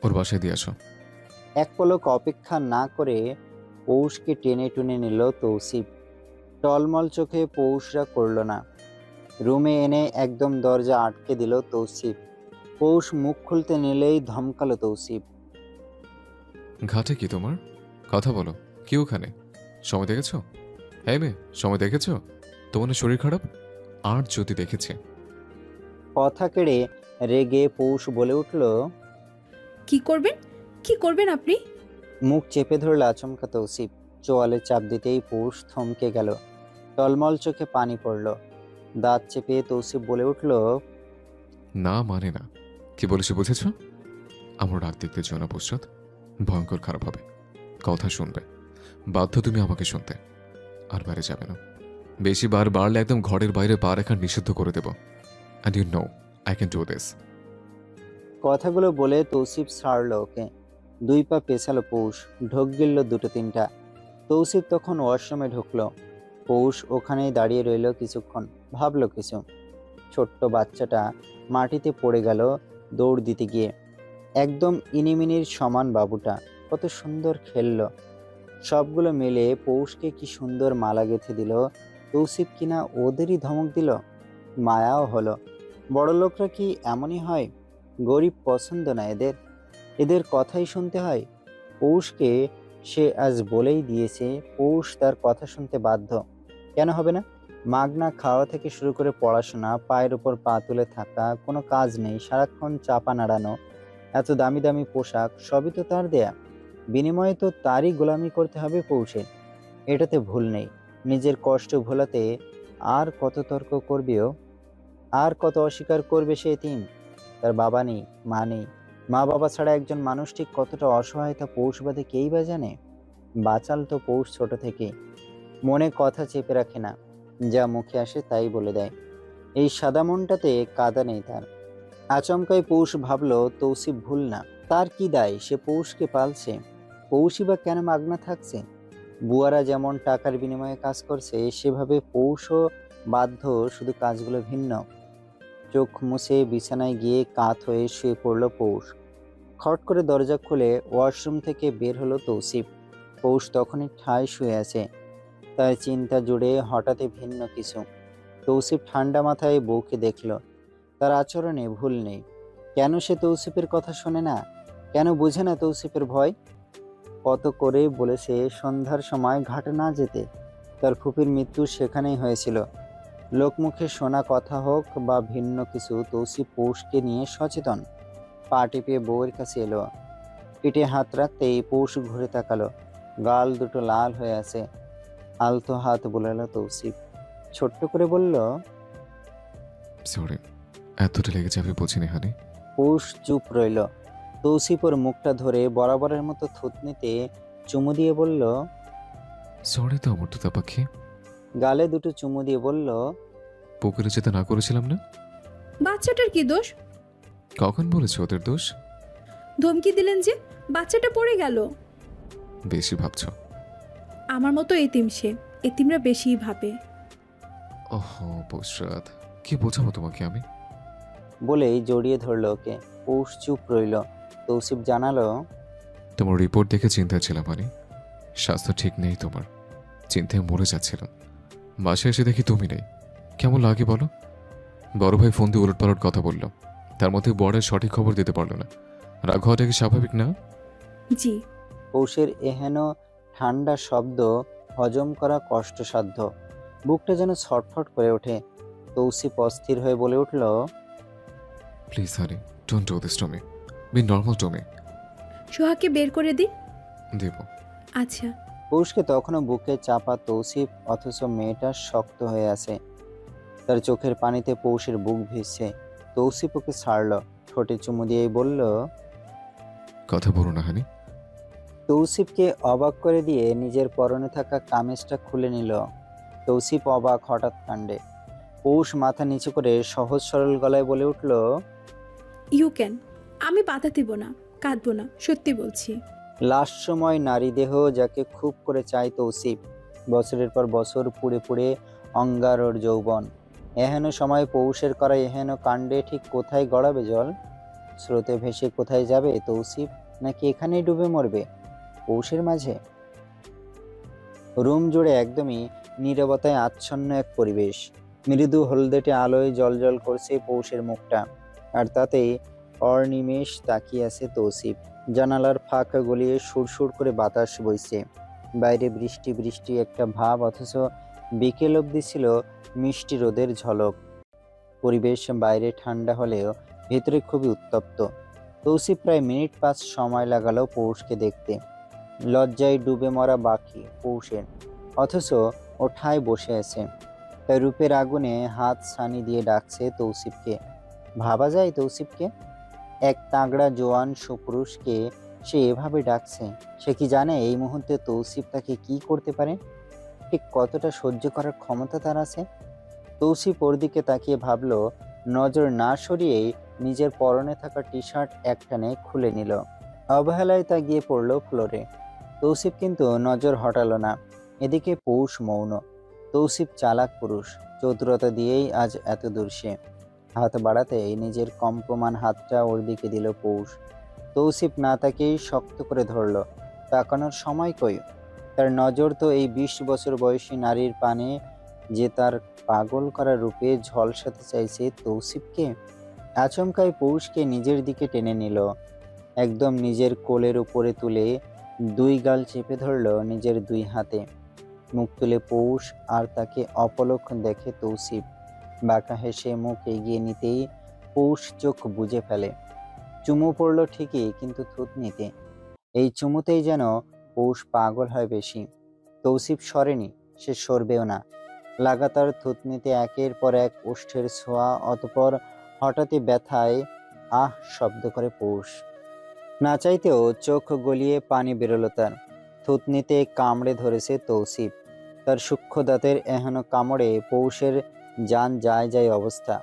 ওর বাসায় দিয়ে আসো। এক পলক অপেক্ষা না করে পৌষকে টেনে টুনে নিল তৌসিফ। টলমল চোখে পৌষরা করল না। রুমে এনে একদম দরজা আটকে দিল তৌসিফ। পৌষ মুখ খুলতে নিলেই ধমকালো তৌসিফ। ঘাটে কি তোমার? কথা বলো। কি ওখানে? সময় দেখেছো? হ্যাঁ মেয়ে, সময় দেখেছো? তোমার শরীর খারাপ? আর যদি দেখেছে। কথা কেড়ে রেগে পৌষ বলে উঠল। কি করবেন? কি করবেন আপনি? মুখ চেপে ধরল আচমকা তৌসিফ। চোয়ালে চাপ দিতেই পৌষ থমকে গেল। টলমল চোখে পানি পড়ল। দাঁত চেপে তৌসিফ বলে উঠল। না মানে না। কি বলেছি বুঝেছ? আমার রাগ দেখতে যেও না পুষরাত, ভয়ঙ্কর খারাপ হবে। কথা শুনবে, বাধ্য তুমি আমাকে শুনতে। আর বাইরে যাবে না। বেশি বার বাড়লে একদম ঘরের বাইরে পা রাখা নিষিদ্ধ করে দেব। And you know I can do this. কথাগুলো বলে তৌসিফ ছাড়ল ওকে। 2 পা পেছালো পৌষ। ঢোক গিলল 2-3টা। তৌসিফ তখন ওয়াশরুমে ঢুকলো। পৌষ ওখানেই দাঁড়িয়ে রইল কিছুক্ষণ, ভাবলো কিছু। ছোট্ট বাচ্চাটা মাটিতে পড়ে গেল দৌড় দিতে গিয়ে। একদম ইনিমিনির সমান বাবুটা কত সুন্দর খেললো। সবগুলো মিলে পৌষকে কি সুন্দর মালা গেঁথে দিল। তৌসিফ কিনা ওদেরই ধমক দিল। মায়াও হলো। বড়লোকরা কি এমনই হয়? গরিব পছন্দ না এদের, এদের কথাই শুনতে হয়। পৌষকে সে আজ বলেই দিয়েছে পৌষ তার কথা শুনতে বাধ্য। কেন হবে না? মাগনা খাওয়া থেকে শুরু করে পড়াশোনা, পায়ের উপর পা তুলে থাকা, কোনো কাজ নেই, সারাক্ষণ চাপা নাড়ানো, এত দামি দামি পোশাক, সবই তো তার দেয়া। বিনিময়ে তো তারই গোলামি করতে হবে পৌষের। এটাতে ভুল নেই। নিজের কষ্ট ভোলাতে আর কত তর্ক করবেও, আর কত অস্বীকার করবে সে এতিম। তার বাবা নেই, মা নেই। মা বাবা ছাড়া একজন মানুষ ঠিক কতটা অসহায় তা পৌষ বাদে কেই বা জানে। বাচাল তো পৌষ ছোট থেকে মনে কথা চেপে রাখে না, যা মুখে আসে তাই বলে দেয়। এই সাদা মনটাতে কাদা নেই তার। আচমকাই পৌষ ভাবলো তৌসিফ ভুল না। তার কি দায়? সে পৌষকে পালছে। পৌষই বা কেন মাগনা থাকছে? বুয়ারা যেমন টাকার বিনিময়ে কাজ করছে, সেভাবে পৌষও বাধ্য, শুধু কাজগুলো ভিন্ন। চোখ মুছে বিছানায় গিয়ে কাত হয়ে শুয়ে পড়ল পৌষ। খট করে দরজা খুলে ওয়াশরুম থেকে বের হলো তৌসিফ। পৌষ তখনই ঠায় শুয়ে আছে। তার চিন্তা জুড়ে হঠাৎই ভিন্ন কিছু। তৌসিফ ঠান্ডা মাথায় বউকে দেখল। তার আচরণে ভুল নেই। কেন সে তৌসিফের কথা শোনে না? কেন বুঝে না তৌসিফের ভয়? কত করে বলেছে সন্ধ্যার সময় ঘাটে না যেতে। তার ফুপির মৃত্যু সেখানেই হয়েছিল। লোকমুখে শোনা কথা হোক বা ভিন্ন কিছু, তৌসিফ পৌষকে নিয়ে সচেতন। পা টিপে বউয়ের কাছে এলো। পিঠে হাত রাখতেই পৌষ ঘুরে তাকালো। গাল দুটো লাল হয়ে আছে। আলতো হাত বোলালো তৌসিফ। ছোট্ট করে বলল। সরি, এতটা লেগে যাবে বুঝিনি হানি। পৌষ চুপ রইল। তৌসিফ ওর মুখটা ধরে বরাবরের মতো থুতনিতে চুমু দিয়ে বলল। সরি তো আমার তোতা পাখি। গালে দুটো চুমু দিয়ে বলল। পুকুরে যেতে না করেছিলাম না? বাচ্চাটার কি দোষ? কখন বলেছে ওদের দোষ? ধমকি দিলেন যে বাচ্চাটা পড়ে গেল। বেশি ভাবছো। আমার মতো এতিম সে, এতিমরা বেশিই ভাবে। ওহো পুষরাত, কি বোঝাবো তোমাকে আমি? বলেই জড়িয়ে ধরল ওকে। পৌষ চুপ রইল। তৌসিফ জানালো। তোমার রিপোর্ট দেখে চিন্তায় ছিলাম হানি। স্বাস্থ্য ঠিক নেই তোমার। চিন্তায় মরে যাচ্ছিলাম। বাসায় এসে দেখি তুমি নেই। কেমন লাগে বলো? বড় ভাই ফোন দিয়ে উলটপালট কথা বলল। তার মধ্যে বরের সঠিক খবর দিতে পারলো না। রাগ হওয়াটা কি স্বাভাবিক না? জি। পৌষের এহেন ঠান্ডা শব্দ হজম করা কষ্টসাধ্য। বুকটা যেন ছটফট করে ওঠে। তৌসিফ অস্থির হয়ে বলে উঠল। Please honey, don't do this to me. Be normal to me. সোহাকে বের করে দিন। দেব। আচ্ছা। পৌষকে তখনও বুকে চাপা তৌসিফ, অথচ মেয়েটা শক্ত হয়ে আছে। তার চোখের পানিতে পৌষের বুক ভিজছে। তৌসিফ ওকে ছাড়ল। ঠোঁটে চুমু দিয়েই বলল। কথা বলো না হানি। তৌসিফকে অবাক করে দিয়ে নিজের পরনে থাকা কামিজটা খুলে নিল। তৌসিফ অবাক হঠাৎ কাণ্ডে। পৌষ মাথা নিচু করে সহজ সরল গলায় বলে উঠল। You can. আমি বাধা দেব না, কাঁদবো না, সত্যি বলছি। লাস্ট সময় নারী দেহ যাকে খুব করে চায় তৌসিফ। বছরের পর বছর পুড়ে পুড়ে অঙ্গার ওর যৌবন। এহেন সময় পৌষের করা এহেন কাণ্ডে ঠিক কোথায় গড়াবে জল? স্রোতে ভেসে কোথায় যাবে তৌসিফ, নাকি এখানেই ডুবে মরবে পৌষের মাঝে? রুম জুড়ে একদমই নীরবতায় আচ্ছন্ন এক পরিবেশ। মৃদু হলদেটে আলোয় জলজল করছে পৌষের মুখটা, আর তাতেই অর্নিমেষ তাকিয়ে আছে তৌসিফ। জানালার ফাঁক গলিয়ে সুরসুর করে বাতাস বইছে। বাইরে বৃষ্টি বৃষ্টি একটা ভাব, অথচ বিকেল অবধি ছিল মিষ্টি রোদের ঝলক। পরিবেশ বাইরে ঠান্ডা হলেও ভেতরে খুবই উত্তপ্ত। তৌসিফ প্রায় মিনিট 5 সময় লাগালো পৌষকে দেখতে। লজ্জায় ডুবে মরা বাকি পৌষের, অথচ ও ঠায় বসে আছে। তাই রূপের আগুনে হাত ছানি দিয়ে ডাকছে তৌসিফকে। ভাবা যায় তৌসিফকে, এক তাগড়া জোয়ান সুপুরুষকে সে এভাবে ডাকছে। সে কি জানে এই মুহূর্তে তৌসিফ তাকে কি করতে পারে, ঠিক কতটা সহ্য করার ক্ষমতা তার আছে? তৌসিফ ওর দিকে তাকিয়ে ভাবলো, নজর না সরিয়েই নিজের পরনে থাকা টি শার্ট একটানে খুলে নিল। অবহেলায় তা গিয়ে পড়লো ফ্লোরে। তৌসিফ কিন্তু নজর হটালো না। এদিকে পৌষ মৌন। তৌসিফ চালাক পুরুষ, চতুরতা দিয়েই আজ এত দূর সে। হাত বাড়াতেই নিজের কম্পমান হাতটা ওর দিকে দিল পৌষ। তৌসিফ না তাকেই শক্ত করে ধরল। তাকানোর সময় কই? তার নজর তো এই 20 বছর বয়সী নারীর পানে, যে তার পাগল করা রূপে ঝলসাতে চাইছে তৌসিফকে। আচমকাই পৌষকে নিজের দিকে টেনে নিল, একদম নিজের কোলের উপরে তুলে 2 গাল চেপে ধরল নিজের 2 হাতে। মুখ তুলে পৌষ আর তাকে অপলক দেখে তৌসিফ। বাঁকা হেসে মুখ এগিয়ে নিতেই পৌষ চোখ বুজে ফেলে। চুমু পড়ল ঠিকই, কিন্তু থুতনিতে। এই চুমুতেই যেন পৌষ পাগল হয় বেশি। তৌসিফ সরেনি, সে সরবেও না। লাগাতার থুতনিতে একের পর এক ওষ্ঠের ছোঁয়া, অতঃপর হঠাৎই ব্যথায় আহ শব্দ করে পৌষ। না চাইতেও চোখ গলিয়ে পানি বেরোলো তার। থুতনিতে কামড়ে ধরেছে তৌসিফ। তার সূক্ষ্ম দাঁতের এহেন কামড়ে পৌষের জান যায় যায় অবস্থা,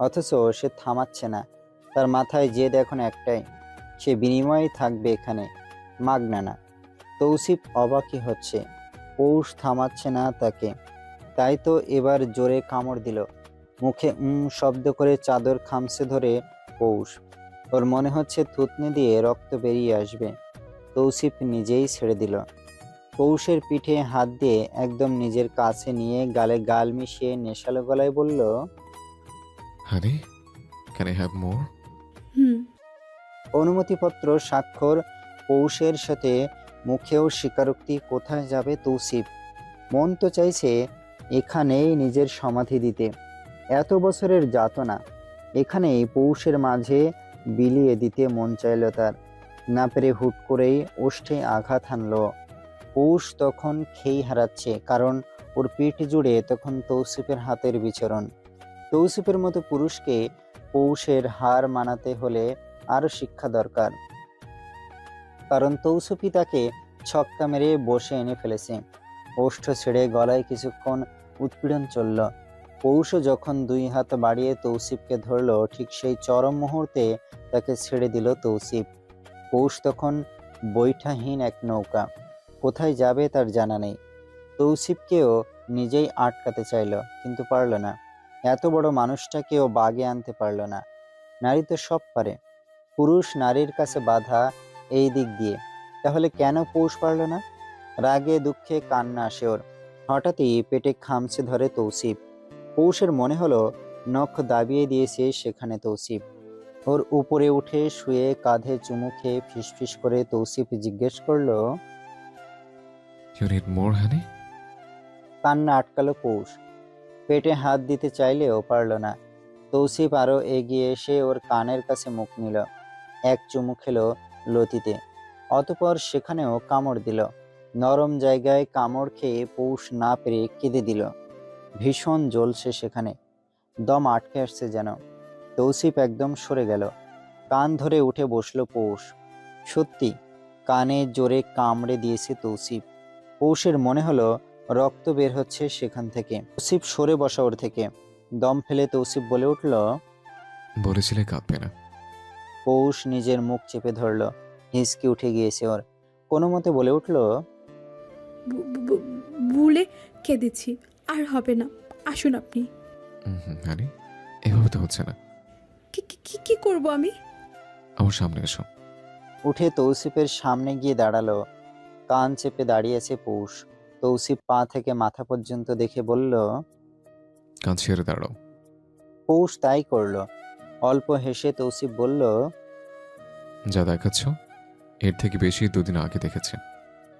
অথচ সে থামাচ্ছে না। তার মাথায় জেদ এখন একটাই, সে বিনিময়ে থাকবে এখানে, মাগনা না। তৌসিফ অবাকই হচ্ছে, পৌষ থামাচ্ছে না তাকে। তাই তো এবার জোরে কামড় দিল। মুখে শব্দ করে চাদর খামছে ধরে পৌষ। ওর মনে হচ্ছে থুতনি দিয়ে রক্ত বেরিয়ে আসবে। তৌসিফ নিজেই ছেড়ে দিল। পৌষের পিঠে হাত দিয়ে একদম নিজের কাছে নিয়ে গালে গাল মিশিয়ে নেশালো গলায় বলল, হানি, ক্যান আই হ্যাভ মোর? হুম। অনুমতিপত্র স্বাক্ষর পৌষের সাথে, মুখেও স্বীকারোক্তি। কোথায় যাবে তৌসিফ? মন তো চাইছে এখানেই নিজের সমাধি দিতে। এত বছরের যাতনা এখানেই পৌষের মাঝে বিলিয়ে দিতে মন চাইল তার। না পেরে হুট করেই ওষ্ঠে আঘাত হানলো। পৌষ তখন খেই হারাচ্ছে, কারণ ওর পিঠ জুড়ে তখন তৌসিফের হাতের বিচরণ। তৌসিফের মতো পুরুষকে পৌষের হার মানাতে হলে আরো শিক্ষা দরকার, কারণ তৌসিফই তাকে ছক্কা মেরে বসে এনে ফেলেছে। ওষ্ঠ ছেড়ে গলায় কিছুক্ষণ উৎপীড়ন চলল। পৌষও যখন 2 হাত বাড়িয়ে তৌসিফকে ধরল, ঠিক সেই চরম মুহূর্তে তাকে ছেড়ে দিল তৌসিফ। পৌষ তখন বৈঠাহীন এক নৌকা, কোথায় যাবে তার জানা নেই। তৌসিফকেও নিজেই আটকাতে চাইল, কিন্তু পারল না। এত বড় মানুষটাকেও বাগে আনতে পারল না। নারী তো সব পারে, পুরুষ নারীর কাছে বাধা এই দিক দিয়ে। তাহলে কেন পৌষ পারল না? রাগে দুঃখে কান্না আসে ওর। হঠাৎই পেটে খামচে ধরে তৌসিফ। পৌষের মনে হলো নখ দাবিয়ে দিয়েছে সেখানে তৌসিফ। ওর উপরে উঠে শুয়ে কাঁধে চুমু খেয়ে ফিসফিস করে তৌসিফ জিজ্ঞেস করলো, ইউ নিড মোর হানি? কান্না আটকালো পৌষ। পেটে হাত দিতে চাইলেও পারল না। তৌসিফ আরো এগিয়ে এসে ওর কানের কাছে মুখ নিল, এক চুমু খেলো লতিতে, অতঃপর সেখানেও কামড় দিল। নরম জায়গায় কামড় খেয়ে পৌষ না পেরে কেঁদে দিল। ভীষণ জ্বলছে সেখানে, দম আটকে আসছে যেন। তৌসিফ একদম সরে গেল। কান ধরে উঠে বসলো পৌষ। সত্যি কানে জোরে কামড়ে দিয়েছে তৌসিফ। পৌষের মনে হলো রক্ত বের হচ্ছে সেখান থেকে। তৌসিফ সরে বসা ওর থেকে। দম ফেলে তৌসিফ বলে উঠল, বলেছিলে কাঁদবে না। পৌষ নিজের মুখ চেপে ধরল। হিসকি উঠে গিয়েছে ওর। কোনো মতে বলে উঠল, ভুলে কেঁদেছি, আর হবে না, আসুন আপনি। হানি, এভাবে তো হচ্ছে না। কি কি কি কি করব আমি? আমার সামনে এসো। উঠে তৌসিফের সামনে গিয়ে দাঁড়ালো। কান চেপে দাঁড়িয়েছে পৌষ। তৌসিফ পা থেকে মাথা পর্যন্ত দেখে বলল। কান ছেড়ে দাঁড়াও। পৌষ তাই করলো। অল্প হেসে তৌসিফ বলল। যা দেখাচ্ছ এর থেকে বেশি 2 দিন আগে দেখেছি।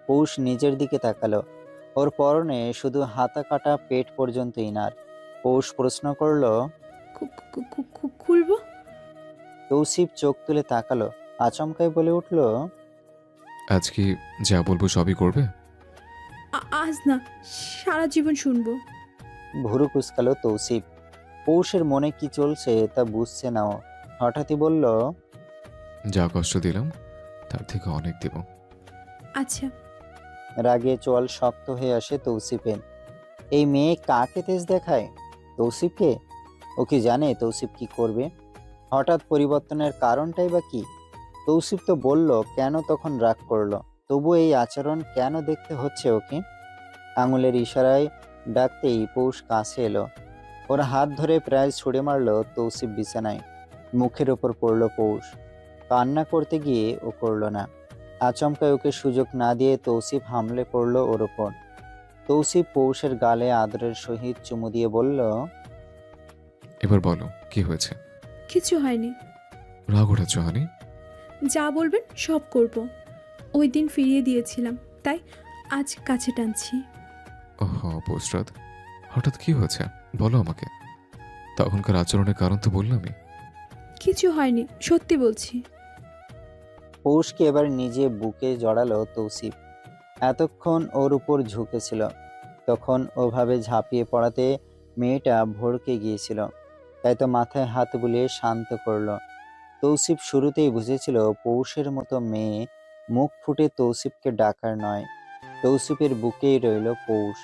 পৌষ নিজের দিকে তাকালো। ওর পরনে শুধু হাতা কাটা পেট পর্যন্ত ইনার। পৌষ প্রশ্ন করলো। খুলবো? তৌসিফ চোখ তুলে তাকালো। আচমকাই বলে উঠল। আজ কি যা বলবো সবই করবে? আজ না, সারা জীবন শুনবো। ভুরু কুঁচকালো তৌসিফ। পৌষের মনে কি চলছে তা বুঝছে না ও। হঠাৎই বলল। যা কষ্ট দিলাম তার থেকে অনেক দেব। আচ্ছা। রাগে চোয়াল শক্ত হয়ে আসে তৌসিফের। এই মেয়ে কাকে তেজ দেখায়? তৌসিফকে? ও কি জানে তৌসিফ কি করবে? হঠাৎ পরিবর্তনের কারণটাই বা কি? তৌসিফ তো বলল কেন তখন রাগ করলো, তবু এই আচরণ কেন দেখতে হচ্ছে ওকে? আঙুলের ইশারায় ডাকতেই পৌষ কাছে এলো। ওর হাত ধরে প্রায় ছুঁড়ে মারলো তৌসিফ বিছানায়। মুখের ওপর পড়লো পৌষ। কান্না করতে গিয়ে ও করলো না। আচমকায় ওকে সুযোগ না দিয়ে তৌসিফ হামলে পড়লো ওর ওপর। তৌসিফ পৌষের গালে আদরের সহিত চুমু দিয়ে বলল। এবার বলো কি হয়েছে? কিছু হয়নি। রাগ ওঠাচ্ছ হানি? যা বলবেন সব করব। ওই দিন ফিরিয়ে দিয়েছিলাম, তাই আজ কাছে টানছি। ওহ পৌষরাত, হঠাৎ কি হয়েছে বলো আমাকে। তখনকার আচরণের কারণ তো বললামই। কিছু হয়নি, সত্যি বলছি। পৌষকে এবার নিজে বুকে জড়ালো তৌসিফ। এতক্ষণ ওর উপর ঝুঁকেছিল, তখন ওভাবে ঝাঁপিয়ে পড়াতে মেয়েটা ভড়কে গিয়েছিল। তাই তো মাথায় হাত বুলিয়ে শান্ত করলো। তৌসিফ শুরুতেই বুঝেছিল পৌষের মতো মেয়ে মুখ ফুটে তৌসিফকে ডাকার নয়। তৌসিফের বুকেই রইল পৌষ।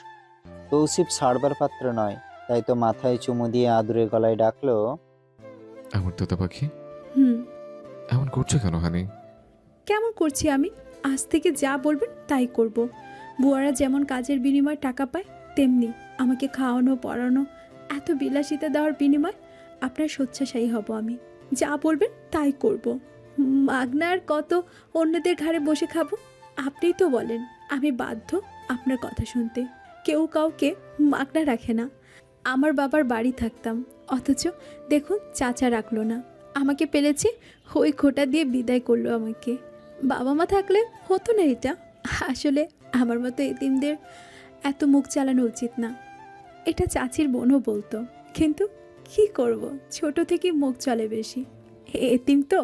তৌসিফ ছাড়বার পাত্র নয়। তাই তো মাথায় চুমু দিয়ে আদুরে গলায় ডাকলো। আমার তোতা পাখি। হুম। এমন করছো কেন হানি? কেমন করছি আমি? আজ থেকে যা বলবেন তাই করব। বুয়ারা যেমন কাজের বিনিময়ে টাকা পায়, তেমনি আমাকে খাওয়ানো পড়ানো, এত বিলাসিতা দেওয়ার বিনিময় আপনার শয্যাশায়ী হব আমি। যা বলবেন তাই করব। মাগনার কত অন্যদের ঘাড়ে বসে খাবো? আপনিই তো বলেন আমি বাধ্য আপনার কথা শুনতে। কেউ কাউকে মাগনা রাখে না। আমার বাবার বাড়ি থাকতাম, অথচ দেখুন চাচা রাখলো না, আমাকে পেলেছে ওই খোঁটা দিয়ে বিদায় করলো আমাকে। বাবা মা থাকলে হতো না এটা। আসলে আমার মতো এতিমদের এত মুখ চালানো উচিত না, এটা চাচির বোনও বলতো। কিন্তু কি করব, ছোট থেকে মুখ চলে বেশি। এতিম তো,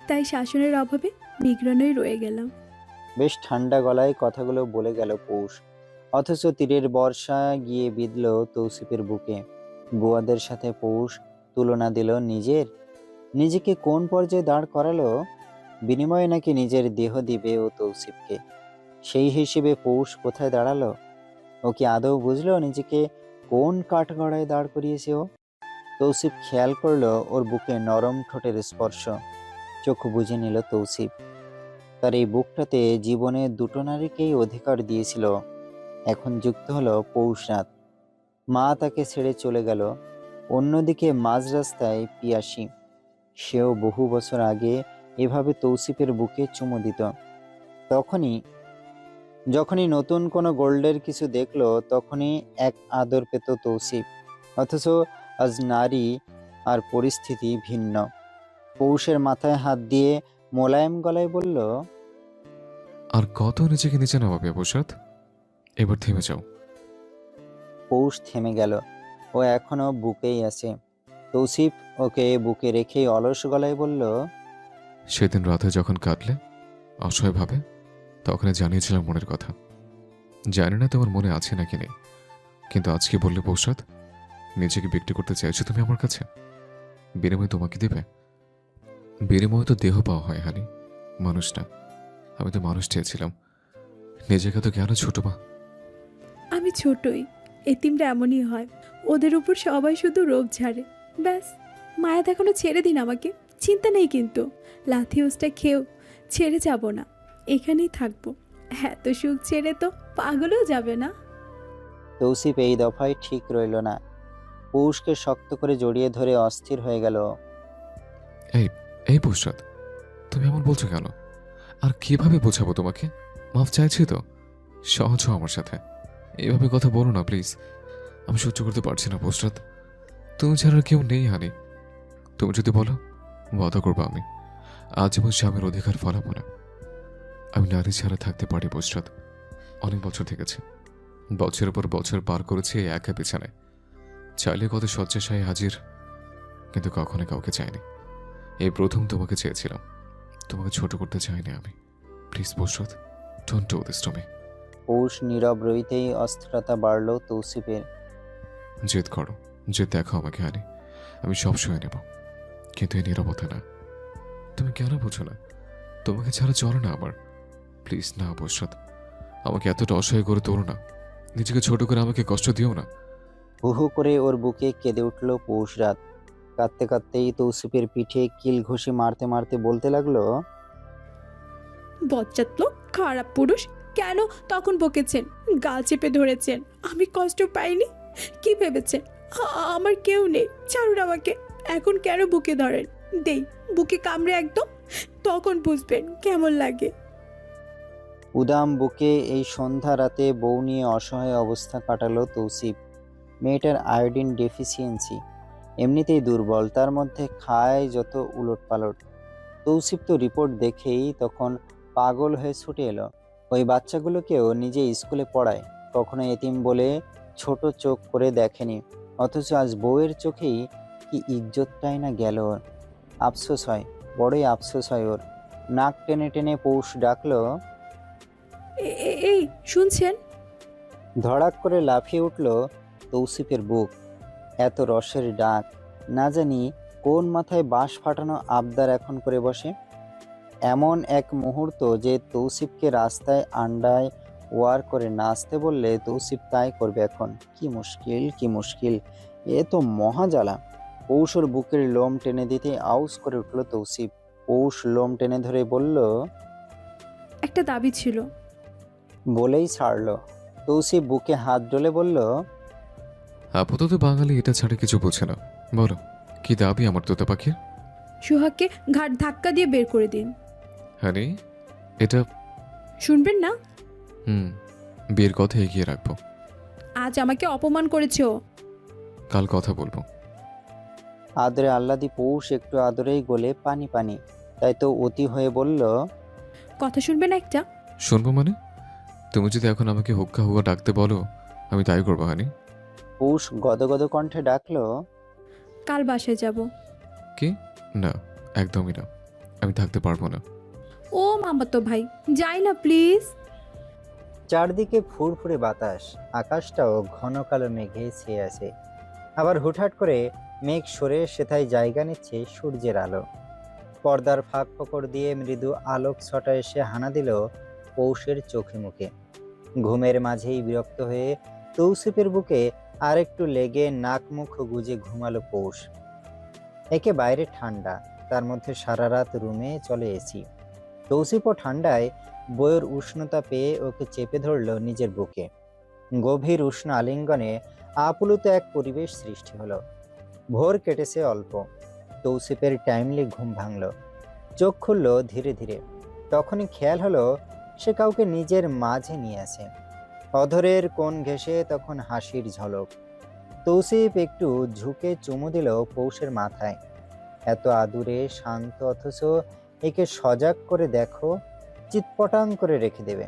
তাই শাসনের অভাবে নিগ্রণই রয়ে গেলাম। বেশ ঠান্ডা গলায় কথাগুলো বলে গেল পৌষ। অথচ তীরের বর্ষা গিয়ে বিঁধল তৌসিফের বুকে। বুয়াদের সাথে পৌষ তুলনা দিল নিজেকে কোন পর্যায়ে দাঁড় করালো? বিনিময়ে নাকি নিজের দেহ দিবে ও তৌসিফকে। সেই হিসেবে পৌষ কোথায় দাঁড়ালো? ও কি আদৌ বুঝলো নিজেকে কোন কাঠগড়ায় দাঁড় করিয়েছে ও? তৌসিফ খেয়াল করলো ওর বুকে নরম ঠোঁটের স্পর্শ। চোখ বুজে নিল তৌসিফ। তার এই বুকটাতে জীবনে দুটো নারীকেই অধিকার দিয়েছিল। এখন যুক্ত হলো পৌষরাত। মা তাকে ছেড়ে চলে গেল। অন্যদিকে মাঝ রাস্তায় পিয়াসী, সেও বহু বছর আগে এভাবে তৌসিফের বুকে চুমু দিত। যখনই নতুন কোনো গোল্ডের কিছু দেখলো তখনই এক আদর পেত তৌসিফ। অথচ আজ নারী আর পরিস্থিতি ভিন্ন। পৌষের মাথায় হাত দিয়ে মোলায়েম গলায় বলল। আর কত নিজেকে নিচে নামাবে পৌষরাত? এবার থেমে যাও। পৌষ থেমে গেল। ও এখনো বুকেই আছে। তৌসিফ ওকে বুকে রেখেই অলস গলায় বলল। সেদিন রাতে যখন কাঁদলে অসহায়ভাবে, তখনই জানিয়েছিলাম মনের কথা। জানি না তোমার মনে আছে নাকি নেই, কিন্তু আজকে বললে পৌষরাত নিজেকে বিক্রি করতে চাইছো তুমি আমার কাছে। বিনিময়ে তোমাকে দেবে? বিনিময়ে তো দেহ পাওয়া হয় হানি, মানুষ না। আমি তো মানুষ চেয়েছিলাম। নিজেকে তো কেন ছোট মা? আমি ছোটই, এতিমরা এমনই হয়। ওদের উপর সবাই শুধু রোব ঝাড়ে, ব্যাস। মায়া দেখানো ছেড়ে দিন আমাকে, চিন্তা নেই। কিন্তু লাথি ওসটা খেয়েও ছেড়ে যাব না, এখানেই থাকবো। এত সুখ ছেড়ে তো পাগলও যাবে না। তৌসিফ এই দফায় ঠিক রইল না। পৌষকে শক্ত করে জড়িয়ে ধরে অস্থির হয়ে গেল। এই এই পুষরাত, তুমি এমন বলছো কেন? আর কিভাবে বোঝাবো তোমাকে? মাফ চাইছি তো, সহজ হও আমার সাথে। এইভাবে কথা বলো না প্লিজ। আমি সহ্য করতে পারছি না পুষরাত। তুমি ছাড়া আর কেউ নেই হানি। তুমি যদি বলো, ওয়াদা করবো আমি আজীবন স্বামীর অধিকার ফলাবো না। আমি নারী ছাড়া থাকতে পারি পুষরাত। অনেক বছর থেকেছি, বছরের পর বছর পার করেছি এই একা বিছানায়। চাইলে কত শয্যাশায়ী হাজির, কিন্তু কখনো কাউকে চাইনি। এই প্রথম তোমাকে চেয়েছিলাম। তোমাকে ছোট করতে চাইনি আমি। Please Pushrat, don't do this to me. Poush নীরব রইতেই অস্থিরতা বাড়ল তৌসিফের। জেদ করো, জেদ দেখো আমাকে হানি। আমি সব সয়ে নেব, কিন্তু এই নীরবতা না। তুমি কেন বুঝো না? তোমাকে ছাড়া চলে না আমার। প্লিজ না পুষরাত, আমাকে এতটা অসহায় করে তোলো না। নিজেকে ছোট করে আমাকে কষ্ট দিও না। হু হু করে ওর বুকে কেঁদে উঠল পৌষরাত। কাঁদতে কাঁদতেই তৌসিফের পিঠে কিল ঘুষি মারতে মারতে বলতে লাগলো, বজ্জাত লোক, খারাপ পুরুষ। কেন তখন বকেছেন, গাল চেপে ধরেছেন? আমি কষ্ট পাইনি? কি ভেবেছেন আমার কেউ নেই? ছাড়ুন আমাকে। এখন কেন বুকে ধরেন? দেই বুকে কামড়ে একদম, তখন বুঝবেন কেমন লাগে। উদাম বুকে এই সন্ধ্যা রাতে বউ নিয়ে অসহায় অবস্থা কাটালো তৌসিফ। মেয়েটার আয়োডিন ডেফিসিয়েন্সি, এমনিতেই দুর্বল, তার মধ্যে খায় যত উলটপালট। তৌসিফ তো রিপোর্ট দেখেই তখন পাগল হয়ে ছুটে এলো। ওই বাচ্চাগুলোকেও নিজে স্কুলে পড়ায়, কখনো এতিম বলে ছোট চোখ করে দেখেনি, অথচ আজ বউয়ের চোখেই কি ইজ্জতটাই না গেল ওর। আফসোস হয়, বড়ই আফসোস হয় ওর। নাক টেনে টেনে পৌষ ডাকলো। এই শুনছেন? ধড়াক করে লাফিয়ে উঠল তৌসিফের বুক। এত রসের ডাক, না জানি কোন মাথায় বাঁশ ফাটানো আবদার এখন করে বসে। এমন এক মুহূর্ত যে তৌসিফকে রাস্তায় আন্ডায় ওয়ার করে নাচতে বললে তৌসিফ তাই করবে এখন। কি মুশকিল, কি মুশকিল! এ তো মহাজ্বালা। পৌষর বুকের লোম টেনে দিতে আউজ করে উঠল তৌসিফ। পৌষ লোম টেনে ধরে বলল, একটা দাবি ছিল। বলেই ছাড়ল। তৌসিফ বুকে হাত ডলে বলল, আপাতত বাঙালি এটা ছাড়া কিছু বোঝে না। বলো, কি দাবি আমার তোতা পাখির? সোহাগকে ঘাট ধাক্কা দিয়ে বের করে দিন। হানি, এটা শুনবেন না? বিয়ের কথা এগিয়ে রাখবো। আজ আমাকে অপমান করেছে ও। কাল কথা বলবো। আদরে আহ্লাদি পৌষ একটু আদরেই গলে পানি পানি, তাই তো অতি হয়ে বলল, কথা শুনবেন একটা? শুনবো মানে? তুমি যদি এখন আমাকে হুক্কা হুয়া ডাকতে বলো, আমি তাই করবো হানি। পৌষ গদগদ কণ্ঠে ডাকলো, কাল বাসায় যাব। কি? না, একদমই না। আমি থাকতে পারবো না। ও মামাতো ভাই, যাই না প্লিজ। চারদিকে ফুরফুরে বাতাস, আকাশটাও ঘন কালো মেঘে ছেয়ে আছে। আবার হুটহাট করে মেঘ সরে সেথায় জায়গা নিচ্ছে সূর্যের আলো। পর্দার ফাঁক ফোকর দিয়ে মৃদু আলোক ছটা এসে হানা দিল পৌষের চোখে মুখে। ঘুমের মাঝেই বিরক্ত হয়ে তৌসিফের বুকে আরেকটু লেগে নাক মুখ গুজে ঘুমালো পৌষ। একে বাইরে ঠান্ডা, তার মধ্যে সারা রাত রুমে চলে এসি। তৌসিফও ঠান্ডায় বইয়ের উষ্ণতা পেয়ে ওকে চেপে ধরল নিজের বুকে। গভীর উষ্ণ আলিঙ্গনে আপ্লুত এক পরিবেশ সৃষ্টি হলো। ভোর কেটেছে অল্প, তৌসিফের টাইমলি ঘুম ভাঙল। চোখ খুলল ধীরে ধীরে। তখনই খেয়াল হলো সে কাউকে নিজের মাঝে নিয়ে আসে। অধরের কোণ ঘেঁষে তখন হাসির ঝলক। তৌসিফ একটু ঝুঁকে চুমু দিল পৌষের মাথায়। এত আদুরে শান্ত, অথচ একে সজাগ করে দেখো, চিৎপটাং করে রেখে দেবে।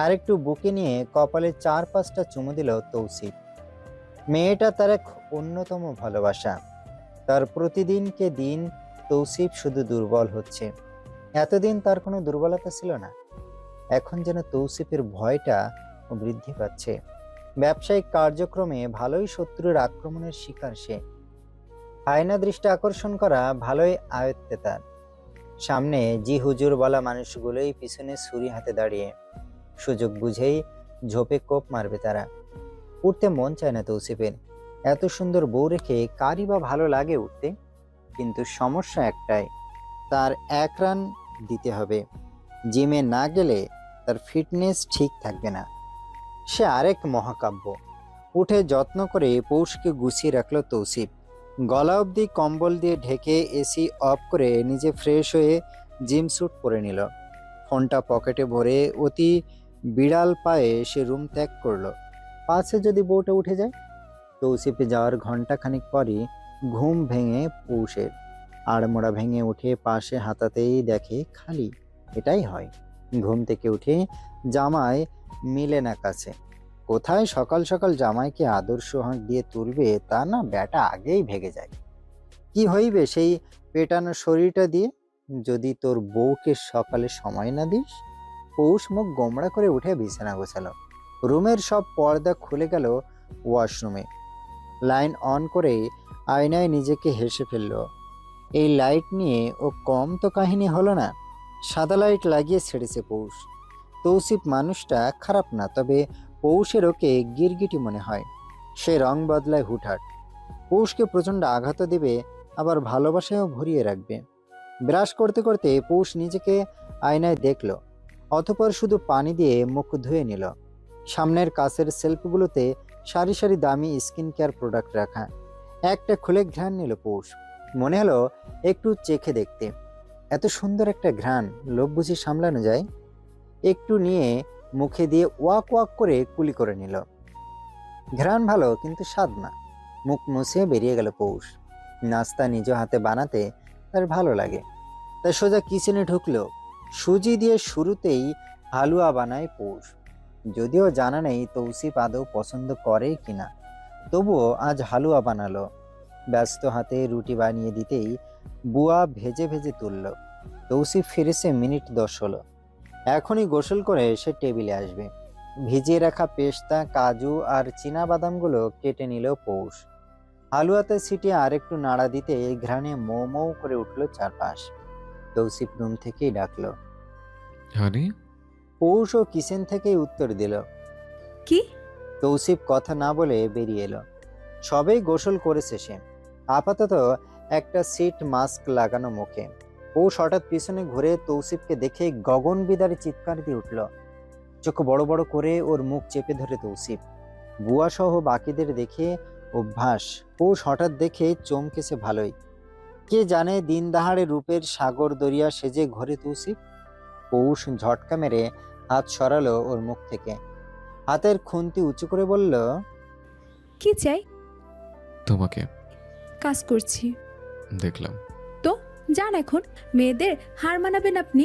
আরেকটু বুকে নিয়ে কপালে 4-5টা চুমু দিল তৌসিফ। মেয়েটা তার এক অন্যতম ভালোবাসা। তার প্রতিদিনকে দিন তৌসিফ শুধু দুর্বল হচ্ছে। এতদিন তার কোনো দুর্বলতা ছিল না, এখন যেন তৌসিফের ভয়টা বৃদ্ধি পাচ্ছে। ব্যবসায়িক কার্যক্রমে ভালোই শত্রুর আক্রমণের শিকার সে। আয়না দৃষ্টি আকর্ষণ করা ভালোই আয়ত্তে তার। সামনে জি হুজুর বলা মানুষগুলোই পিছনে ছুরি হাতে দাঁড়িয়ে। সুযোগ বুঝেই ঝোপে কোপ মারবে তারা। উঠতে মন চায় না তৌসিফের। এত সুন্দর বউ রেখে কারই বা ভালো লাগে উঠতে? কিন্তু সমস্যা একটাই, তার 1 রান দিতে হবে। জিমে না গেলে তার ফিটনেস ঠিক থাকবে না। সে আরেক মহাকাব্য, উঠে যত্ন করে পৌষকে গুছিয়ে রাখলো তৌসিফ। গলা অবধি কম্বল দিয়ে ঢেকে এসি অফ করে নিজে ফ্রেশ হয়ে জিম স্যুট পরে নিল। ফোনটা পকেটে ভরে অতি বিড়াল পায়ে সে রুম ত্যাগ করলো। পাশে যদি বউটা উঠে যায়। তৌসিফে যাওয়ার ঘন্টাখানিক পরই ঘুম ভেঙে পৌষের। আড়মোড়া ভেঙে উঠে পাশে হাতাতেই দেখে খালি। এটাই হয়, ঘুম থেকে উঠে জামাই মিলে না কাছে। কোথায় সকাল সকাল জামাইকে আদর সোহাগ দিয়ে তুলবে তা না, ব্যাটা আগেই ভেগে যায়। কি হইবে সেই পেটানো শরীরটা দিয়ে যদি তোর বউকে সকালে সময় না দিস। পৌষ মুখ গোমড়া করে উঠে বিছানা গোছালো। রুমের সব পর্দা খুলে গেল। ওয়াশরুমে লাইন অন করে আয়নায় নিজেকে হেসে ফেলল। এই লাইট নিয়ে ও কম তো কাহিনী হলো না। সাদা লাইট লাগিয়ে ছেড়েছে পৌষ। তৌসিফ মানুষটা খারাপ না, তবে পৌষের ওকে গিরগিটি মনে হয়। সে রং বদলায় হুটহাট। পৌষকে প্রচণ্ড আঘাত দেবে, আবার ভালোবাসায়ও ভরিয়ে রাখবে। ব্রাশ করতে করতে পৌষ নিজেকে আয়নায় দেখল, অতঃপর শুধু পানি দিয়ে মুখ ধুয়ে নিল। সামনের কাছের সেলফগুলোতে সারি সারি দামি স্কিন কেয়ার প্রোডাক্ট রাখা। একটা খুলে ঘ্রাণ নিল পৌষ। মনে হলো একটু চেখে দেখতে। এত সুন্দর একটা ঘ্রাণ লোভ বুঝি সামলানো যায়। একটু নিয়ে মুখে দিয়ে ওয়াক ওয়াক করে কুলি করে নিল। ঘ্রাণ ভালো, কিন্তু স্বাদ না। মুখ মুছে বেরিয়ে গেল পৌষ। নাস্তা নিজ হাতে বানাতে তার ভালো লাগে, তাই সোজা কিচেনে ঢুকলো। সুজি দিয়ে শুরুতেই হালুয়া বানায় পৌষ। যদিও জানা নেই তৌসিফ আদৌ পছন্দ করে কিনা, তবুও আজ হালুয়া বানালো। ব্যস্ত হাতে রুটি বানিয়ে দিতেই বুয়া ভেজে ভেজে তুলল। তৌসিফ ফিরেছে মিনিট 10 হলো। এখনই গোসল করে সে টেবিলে আসবে। ভিজিয়ে রাখা পেস্তা, কাজু আর চীনা বাদামগুলো কেটে নিল পৌষ। হালুয়াতে ছিটিয়ে আরেকটু নাড়া দিতে ঘ্রাণে মৌ মৌ করে উঠল চারপাশ। তৌসিফ রুম থেকেই ডাকলো। হানি, পৌষ ও কিচেন থেকেই উত্তর দিল। কি? তৌসিফ কথা না বলে বেরিয়ে এলো। সবেই গোসল করেছে সে। আপাতত একটা সিট মাস্ক লাগানো মুখে। পৌষ হঠাৎ পিছনে ঘুরে তৌসিফকে দেখে গগন বিদারে চিৎকার দিয়ে উঠল। চোখ বড় বড় করে ওর মুখ চেপে ধরে তৌসিফ। বুয়া সহ বাকিদের দেখে অভ্যাস। পৌষ হঠাৎ দেখে চমকেছে ভালোই। কে জানে দিন দাহাড়ে রূপের সাগর দরিয়া সেজে ঘরে তৌসিফ। পৌষ ঝটকা মেরে হাত সরালো ওর মুখ থেকে। হাতের খুন্তি উঁচু করে বলল, কি চাই? তোমাকে কাজ করছি। দেখলাম। তো যান এখন, মেয়েদের হার মানাবেন আপনি।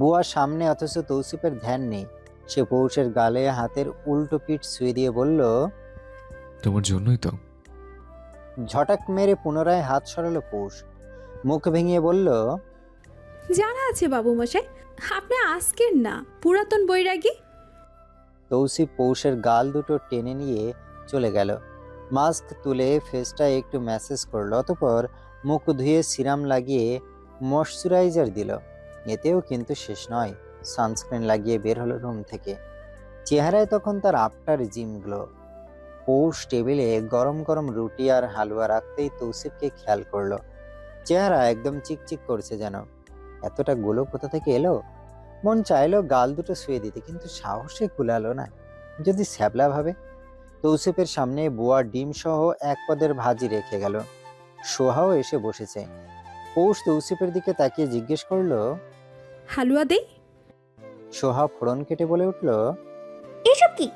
বুয়া সামনে, অথচ তৌসিফের ধ্যান নেই। সে পৌষের গালে হাতের উল্টো পিঠ শুয়ে দিয়ে বলল, তোমার জন্যই তো। ঝটাক মেরে পুনরায় হাত সরালো পৌষ। মুখ ভেঙে বলল, জানা আছে বাবু মশাই, আপনি আজকের না, পুরাতন বৈরাগী। তৌসিফ পৌষের গাল দুটো টেনে নিয়ে চলে গেল। মাস্ক তুলে ফেসটা একটু ম্যাসেজ করলো, অতঃপর মুখ ধুয়ে সিরাম লাগিয়ে ময়শ্চারাইজার দিল। এতেও কিন্তু শেষ নয়। সানস্ক্রিন লাগিয়ে বের হলো রুম থেকে। চেহারায় তখন তার আফটার জিম গ্লো। পৌষ টেবিলে গরম গরম রুটি আর হালুয়া রাখতেই তৌসিফকে খেয়াল করলো। চেহারা একদম চিকচিক করছে যেন। এতটা গুলো কোথা থেকে এলো? মন চাইলো গাল দুটো শুয়ে দিতে, কিন্তু সাহসে কুলালো না। যদি স্যাবলা ভাবে। তৌসিফের সামনে বুয়া ডিম সহ এক পদের ভাজি রেখে গেল। সোহাও এসে বসেছে। পৌষ তৌসিফের দিকে তাকিয়ে জিজ্ঞেস করলো, হালুয়া দেই? সোহা ফোড়ন কেটে বলে উঠল। এসব কি?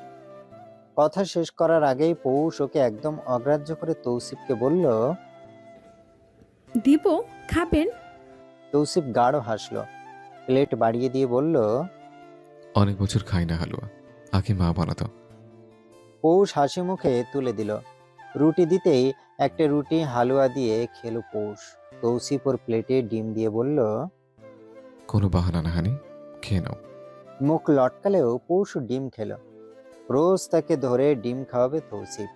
কথা শেষ করার আগেই পৌষ ওকে একদম অগ্রাহ্য করে তৌসিফকে বলল। দিব, খাবেন? তৌসিফ গাঢ় হাসলো। প্লেট বাড়িয়ে দিয়ে বলল, অনেক বছর খাই না হালুয়া, আগে মা বানাতো। পৌষ হাসি মুখে তুলে দিল। রুটি দিতেই একটা রুটি হালুয়া দিয়ে খেলো পৌষ। তৌসিফ ওর প্লেটে ডিম দিয়ে বলল, কোনো বাহানা না হানি, খেয়ে নাও। মুখ লটকালেও পৌষ ডিম খেলো। রোজ তাকে ধরে ডিম খাওয়াবে তৌসিফ।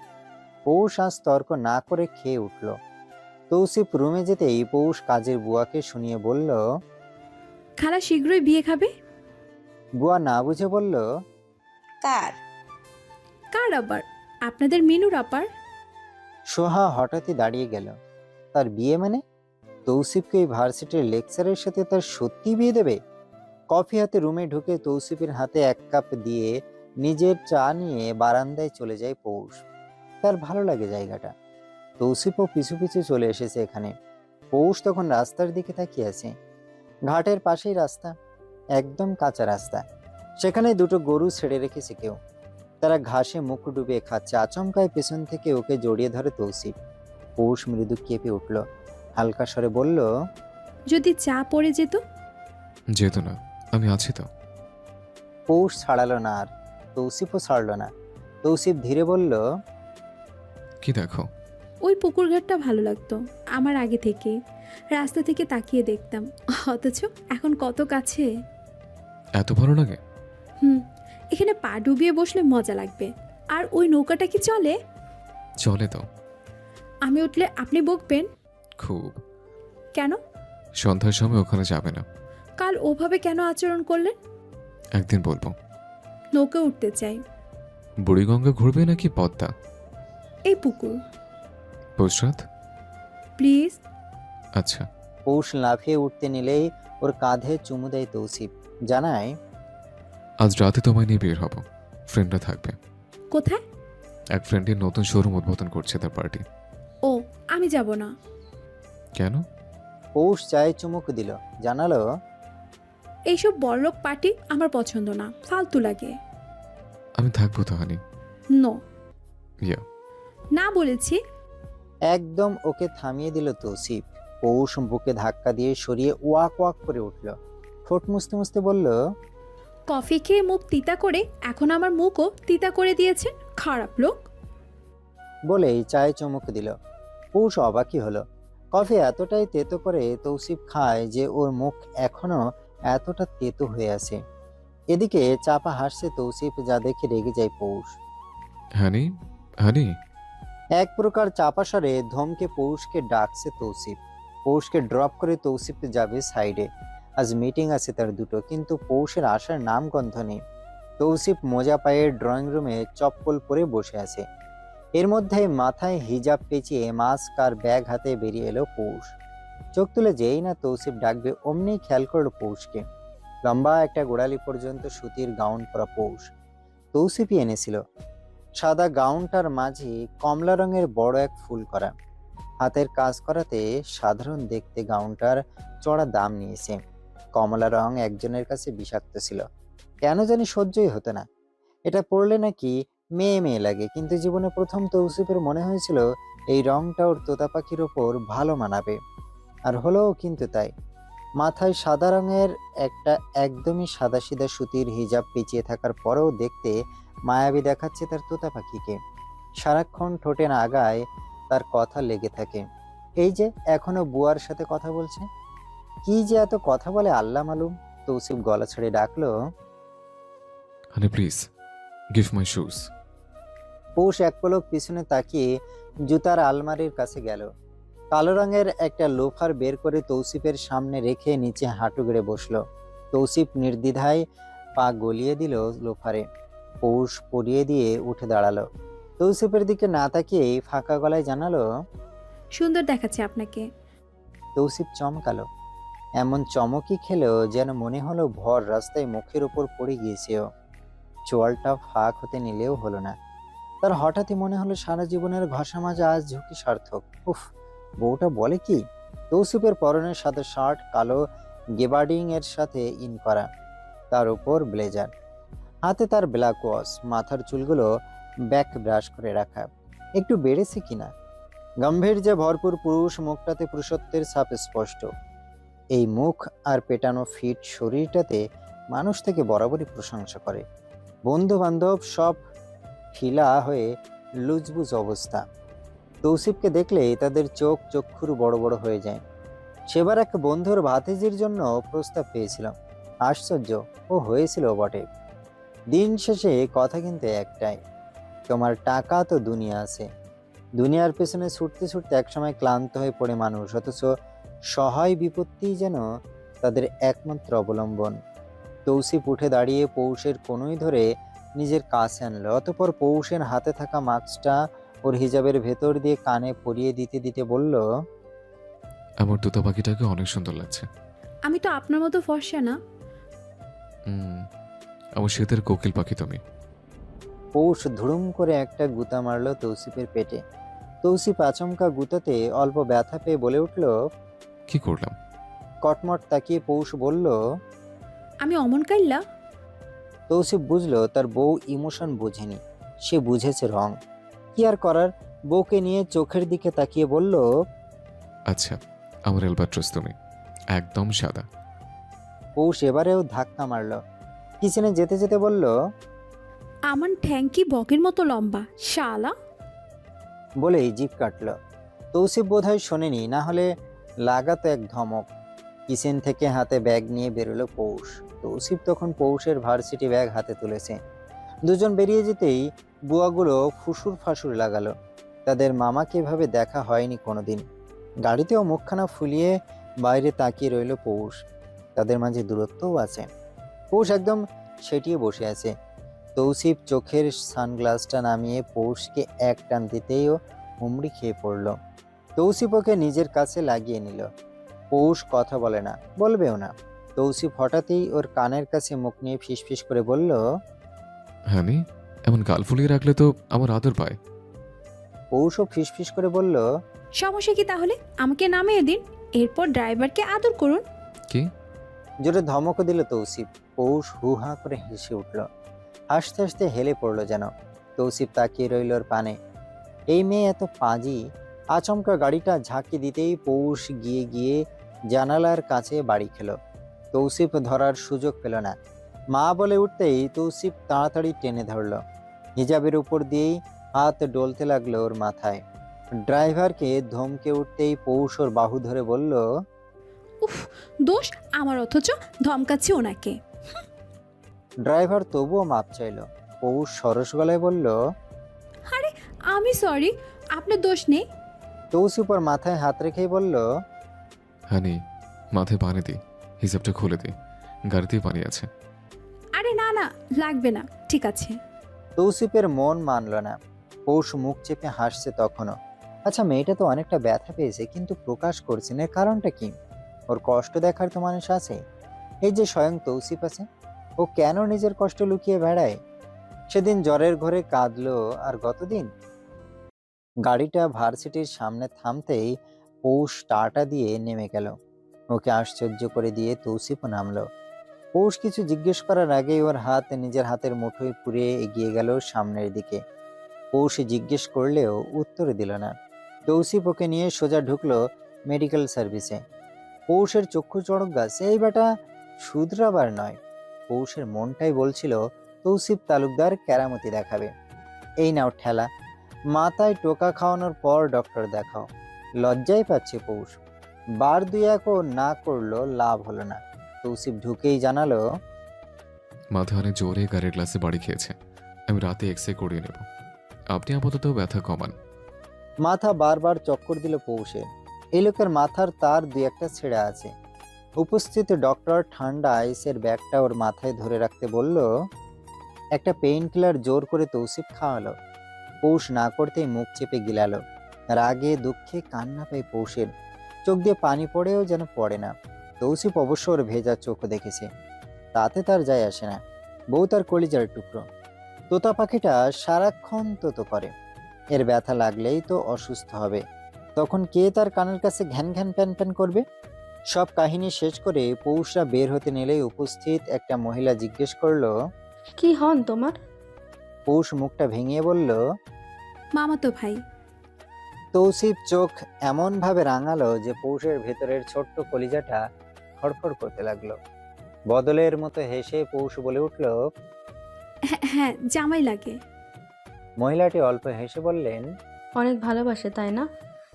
পৌষ আজ তর্ক না করে খেয়ে উঠল। তৌসিফ রুমে যেতেই পৌষ কাজের বুয়াকে শুনিয়ে বলল। খালা শীঘ্রই বিয়ে খাবে। বুয়া না বুঝে বলল, কার? কার আবার? আপনাদের মিনুর আপার। সোহা হঠাৎই দাঁড়িয়ে গেল। তার বিয়ে মানে? তৌসিফকে এই ভার্সিটির লেকচারের সাথে তার সত্যি বিয়ে দেবে? কফি হাতে রুমে ঢুকে তৌসিফের হাতে 1 কাপ দিয়ে নিজের চা নিয়ে বারান্দায় চলে যায় পৌষ। তার ভালো লাগে জায়গাটা। তৌসিফও পিছু পিছু চলে এসেছে এখানে। পৌষ তখন রাস্তার দিকে তাকিয়ে আছে। ঘাটের পাশেই রাস্তা, একদম কাঁচা রাস্তা। সেখানে দুটো গরু ছেড়ে রেখেছে কেউ। তারা ঘাসে মুখ ডুবিয়ে খাচ্ছে। আচমকায় পেছন থেকে ওকে জড়িয়ে ধরে তৌসিফ। পৌষ মৃদু কেঁপে উঠল, হালকা স্বরে বলল, যদি চা পড়ে যেত? যেহেতু না, আমি আছি তো। পৌষ ছাড়ালো না আর তৌসিফও ছাড়লো না। তৌসিফ ধীরে বলল, কি দেখো? ওই পুকুর ঘাটটা ভালো লাগতো আমার আগে থেকে, রাস্তা থেকে তাকিয়ে দেখতাম। অথচ এখন কত কাছে। এত ভালো লাগে? এখানে পা ডুবিয়ে বসলে মজা লাগবে। আর ওই নৌকাটা কি চলে? চলে তো। আমি উঠলে আপনি বকবেন? খুব। কেন? সন্ধ্যার সময় ওখানে যাবে না। কাল ওভাবে কেন আচরণ করলেন? একদিন বলবো। নৌকা উঠতে চাই। বুড়িগঙ্গা ঘুরবে নাকি পদ্মা? এই পুকুর। পৌষরাত? প্লিজ। আচ্ছা। পৌষ লাফিয়ে উঠতে নিলেই ওর কাঁধে চুমু দেয় তৌসিফ, জানায়, আজ রাতে তোমায় নিয়ে বের হব। ফ্রেন্ডরা থাকবে। কোথায়? এক ফ্রেন্ডের নতুন শোরুম উদ্বোধন করছে, তার পার্টি। ও, আমি যাব না। কেন? পৌষ চায়ে চুমুক দিল, জানালো, এইসব বড়লোক পার্টি আমার পছন্দ না, ফালতু লাগে। আমি থাকবো তো হানি। নো। ইয়া। না বলেছি। একদম ওকে থামিয়ে দিল তৌসিফ। পৌষ বুকে ধাক্কা দিয়ে সরিয়ে ওয়াক ওয়াক করে উঠল। ঠোঁট মুছতে মুছতে বলল, কফি খেয়ে মুখ তিতা করে এখন আমার মুখও তিতা করে দিয়েছেন, খারাপ লোক। বলেই চায়ে চুমুক দিল। পৌষ অবাকই হলো। কফি এতটাই তেতো করে তৌসিফ খায় যে ওর মুখ এখনো এতটা তেতো হয়ে আছে। এদিকে চাপা হাসছে তৌসিফ, যা দেখে রেগে যায় পৌষ। হানি, হানি। এক প্রকার চাপা স্বরে ধমকে পৌষকে ডাকছে তৌসিফ। পৌষকে ড্রপ করে তৌসিফ যাবে সাইডে। আজ মিটিং আছে তার দুটো, কিন্তু পৌষের আসার নাম গন্ধ নেই। তৌসিফ মোজা পায়ে ড্রয়িং রুমে চপ্পল পরে বসে আছে। এর মধ্যে মাথায় হিজাব পেঁচিয়ে মাস্ক আর ব্যাগ হাতে বেরিয়ে এলো পৌষ। চোখ তুলে যেই না তৌসিফ ডাকবে, অমনি খেয়াল করলো পৌষকে। লম্বা একটা গোড়ালি পর্যন্ত সুতির গাউন পরা পৌষ। তৌসিফই এনেছিল। সাদা গাউনটার মাঝে কমলা রঙের বড় এক ফুল করা। হাতের কাজ করাতে সাধারণ দেখতে গাউনটার চড়া দাম নিয়েছে। কমলা রং একজনের কাছে বিষাক্ত ছিল, কেন জানি সহ্যই হতো না। এটা পরলে নাকি মেয়ে মেয়ে লাগে, কিন্তু জীবনে প্রথম তৌসিফের মনে হয়েছিল এই রংটা ওর তোতা পাখির ওপর ভালো মানাবে। আর হলোও কিন্তু তাই। মাথায় সাদা রঙের একটা একদমই সাদাসিধা সুতির হিজাব পেঁচিয়ে থাকার পরেও দেখতে মায়াবী দেখাচ্ছে তার তোতা পাখিকে। সারাক্ষণ ঠোঁটে আগায় তার কথা লেগে থাকে। এই যে এখনো বুয়ার সাথে কথা বলছে। কি যে এত কথা বলে আল্লাহ মালুম। তৌসিফ গলা ছেড়ে ডাকলো, হানি প্লিজ গিভ মাই শুজ। পৌষ এক পলক পিছনে তাকিয়ে জুতার আলমারির কাছে গেল। কালো রঙের একটা লোফার বের করে তৌসিফের সামনে রেখে নিচে হাঁটু গেড়ে বসলো। তৌসিফ নির্দ্বিধায় পা গলিয়ে দিল লোফারে। পৌষ পরিয়ে দিয়ে উঠে দাঁড়ালো। তৌসিফের দিকে না তাকিয়ে ফাঁকা গলায় জানালো, সুন্দর দেখাচ্ছে আপনাকে। তৌসিফ চমকালো। এমন চমকই খেলো যেন মনে হলো ভর রাস্তায় মুখের উপর পড়ে গিয়েছে ও। চোয়ালটা ফাঁক হতে নিলেও হলো না। তার হঠাৎই মনে হলো সারা জীবনের ঘষা মাজা আজ ঝুঁকি সার্থক। উফ, বউটা বলে কি! তৌসিফের পরনের সাদা শার্ট, কালো গেবার্ডিং এর সাথে ইন করা, তার উপর ব্লেজার, হাতে তার ব্ল্যাক ওয়াচ, মাথার চুলগুলো ব্যাক ব্রাশ করে রাখা। একটু বেড়েছে কিনা। গম্ভীর্যে ভরপুর পুরুষ, মুখটাতে পুরুষত্বের ছাপ স্পষ্ট। এই মুখ আর পেটানো ফিট শরীরটাতে মানুষ থেকে বরাবরই প্রশংসা করে। বন্ধু বান্ধব সব ফিলা হয়ে লুজবুজ অবস্থা। তৌসিফকে দেখলে তাদের চক্ষুর বড় বড় হয়ে যায়। সেবার এক বন্ধুর ভাতিজির জন্য প্রস্তাব পেয়েছিলাম। আশ্চর্য, ও হয়েছিল বটে। দিন শেষে কথা কিন্তু একটাই, তোমার টাকা তো দুনিয়া আছে। দুনিয়ার পেছনে ছুটতে ছুটতে একসময় ক্লান্ত হয়ে পড়ে মানুষ, অথচ সহায় বিপত্তিই যেন তাদের একমাত্র অবলম্বন। তৌসিফ উঠে দাঁড়িয়ে পৌষের কোনোই ধরে নিজের কাছে আনলো। অতঃপর পৌষের হাতে থাকা মাস্কটা ওর হিজাবের ভেতর দিয়ে কানে পরিয়ে দিতে দিতে বলল, আমার তোতা পাখিটাকে অনেক সুন্দর লাগছে। আমি তো আপনার মতো ফর্সা না। আমার শীতের কোকিল পাখি তুমি। পৌষ ধুড়ুম করে একটা গুঁতা মারল তৌসিফের পেটে। তৌসিফ আচমকা গুঁতোতে অল্প ব্যথা পেয়ে বলে উঠল। কি করলাম? কটমট তাকিয়ে পৌষ বলল। আমি অমন কাইল্লা? তৌসিফ বুঝলো তার বউ ইমোশন বোঝেনি, সে বুঝেছে রং। কি আর করার, বউকে নিয়ে চোখের দিকে তাকিয়ে বলল। আচ্ছা, আমার এলবাট্রস তুমি, একদম সাদা। পৌষ এবারেও ধাক্কা মারল। কিচেনে যেতে যেতে বলল। আমার ঠ্যাঙ্কি বকের মতো লম্বা শালা। বলেই জিভ কাটল। তৌসিফ বোধহয় শোনেনি, না হলে লাগাতো এক ধমক। কিচেন থেকে হাতে ব্যাগ নিয়ে বেরোলো পৌষ। তৌসিফ তখন পৌষের ভার্সিটি ব্যাগ হাতে তুলেছে। দুজন বেরিয়ে যেতেই বুয়াগুলো ফুসুর ফাসুর লাগালো। তাদের মামাকে এভাবে দেখা হয়নি কোনোদিন। গাড়িতেও মুখখানা ফুলিয়ে বাইরে তাকিয়ে রইল পৌষ। তাদের মাঝে দূরত্বও আছে। পৌষ একদম সেটিয়ে বসে আছে। তৌসিফ চোখের সানগ্লাসটা নামিয়ে পৌষকে এক টান দিতেই ও হুমড়ি খেয়ে পড়ল। তৌসিফ ওকে নিজের কাছে লাগিয়ে নিল। পৌষ কথা বলে না, বলবেও না। তৌসিফ হঠাৎই ওর কানের কাছে মুখ নিয়ে ফিসফিস করে বলল। হানি, এমন গাল ফুলিয়ে রাখলে তো আমার আদর পায়। পৌষও ফিসফিস করে বলল। সমস্যা কি তাহলে? আমাকে নামিয়ে দিন, এরপর ড্রাইভারকে আদর করুন। কি? জোরে ধমকও দিল তৌসিফ। পৌষ হু হা করে হেসে উঠল। হাসতে হাসতে হেলে পড়লো যেন। তৌসিফ তাকিয়ে রইল ওর পানে। এই মেয়ে এত পাজি। আচমকা গাড়িটা ঝাঁকি দিতেই পৌষ গিয়ে গিয়ে জানালার কাছে বাড়ি খেল। তৌসিফ ধরার সুযোগ পেল না। মা বলে উঠতেই তৌসিফ তাড়াতাড়ি টেনে ধরল। হিজাবের উপর দিয়েই হাত ডলতে লাগলো ওর মাথায়। ড্রাইভারকে ধমকে উঠতেই পৌষ ওর বাহু ধরে বলল। উফ, দোষ আমার, অথচ ধমকাচ্ছি ওনাকে। ড্রাইভার তবুও মাপ চাইল। পৌষ সরস গলায় বলল। আরে আমি সরি, আপনার দোষ নেই। তৌসিফ ওর মাথায় হাত রেখেই বলল। হানি, মাথায় পানি দি, হিসাবটা খুলে দি, গাড়িতেই পানি আছে। আরে না না, লাগবে না, ঠিক আছে। তৌসিফের মন মানল না। পৌষ মুখ চেপে হাসছে তখনও। আচ্ছা, মেয়েটা তো অনেকটা ব্যথা পেয়েছে, কিন্তু প্রকাশ করছে না, এর কারণটা কি? ওর কষ্ট দেখার তো মানুষ আছে। এই যে স্বয়ং তৌসিফ আছে, ও কেন নিজের কষ্ট লুকিয়ে বেড়ায়? সেদিন জ্বরের ঘরে কাঁদলো, আর গতদিন। গাড়িটা ভার্সিটির সামনে থামতেই পৌষ টাটা দিয়ে নেমে গেল। ওকে আশ্চর্য করে দিয়ে তৌসিফও নামলো। পৌষ কিছু জিজ্ঞেস করার আগেই ওর হাত নিজের হাতের মুঠোয় পুরে এগিয়ে গেল সামনের দিকে। পৌষ জিজ্ঞেস করলেও উত্তর দিল না। তৌসিফ ওকে নিয়ে সোজা ঢুকলো মেডিকেল সার্ভিসে। পৌষের চক্ষু চড়ক গাছ, এই বেটা শুধরাবার নয়। পৌষের মনটাই বলছিল তৌসিফ তালুকদার কেরামতি দেখাবে। এই নাও ঠেলা, মাথায় টোকা খাওয়ানোর পর ডক্টর দেখাও। লজ্জাই পাচ্ছে পৌষ। বার দুই একও না করলো, লাভ হলো না। তৌসিফ ঢুকেই জানালো। মাথা অনেক জোরে গাড়ির গ্লাসে বাড়ি খেয়েছে, আমি রাতে এক্সরে করিয়ে নেব। আপনি আপাতত ব্যথা কমান। মাথা বারবার চক্কর দিল পৌষের। এই লোকের মাথার তার দুই একটা ছেঁড়া আছে। উপস্থিত ডক্টর ঠান্ডা আইসের ব্যাগটা ওর মাথায় ধরে রাখতে বলল। একটা পেইন কিলার জোর করে তৌসিফ খাওয়ালো। পৌষ না করতেই মুখ চেপে গিলালো। রাগে দুঃখে কান্না পায় পৌষের। চোখ দিয়ে পানি পড়েও যেন পড়ে না। তৌসিফ অবশ্য ওর ভেজা চোখ দেখেছে, তাতে তার যায় আসে না। বউ তার কলিজার টুকরো। তোতা পাখিটা সারাক্ষণ তোতো করে। এর ব্যথা লাগলেই তো অসুস্থ হবে, তখন কে তার কানের কাছে ঘ্যান ঘ্যান প্যান প্যান করবে? সব কাহিনী শেষ করে পৌষরা বের হতে নিলেই উপস্থিত একটা মহিলা জিজ্ঞেস করলো। কি হন তোমার? পৌষ মুখটা ভেঙিয়ে বলল। মামাতো ভাই। তৌসিফ চোখ এমন ভাবে রাঙালো যে পৌষের ভেতরের ছোট্ট কলিজাটা খড়খড় করতে লাগলো। বদলের মতো হেসে পৌষ বলে উঠল। হ্যাঁ হ্যাঁ, জামাই লাগে। মহিলাটি অল্প হেসে বললেন। অনেক ভালোবাসে তাই না?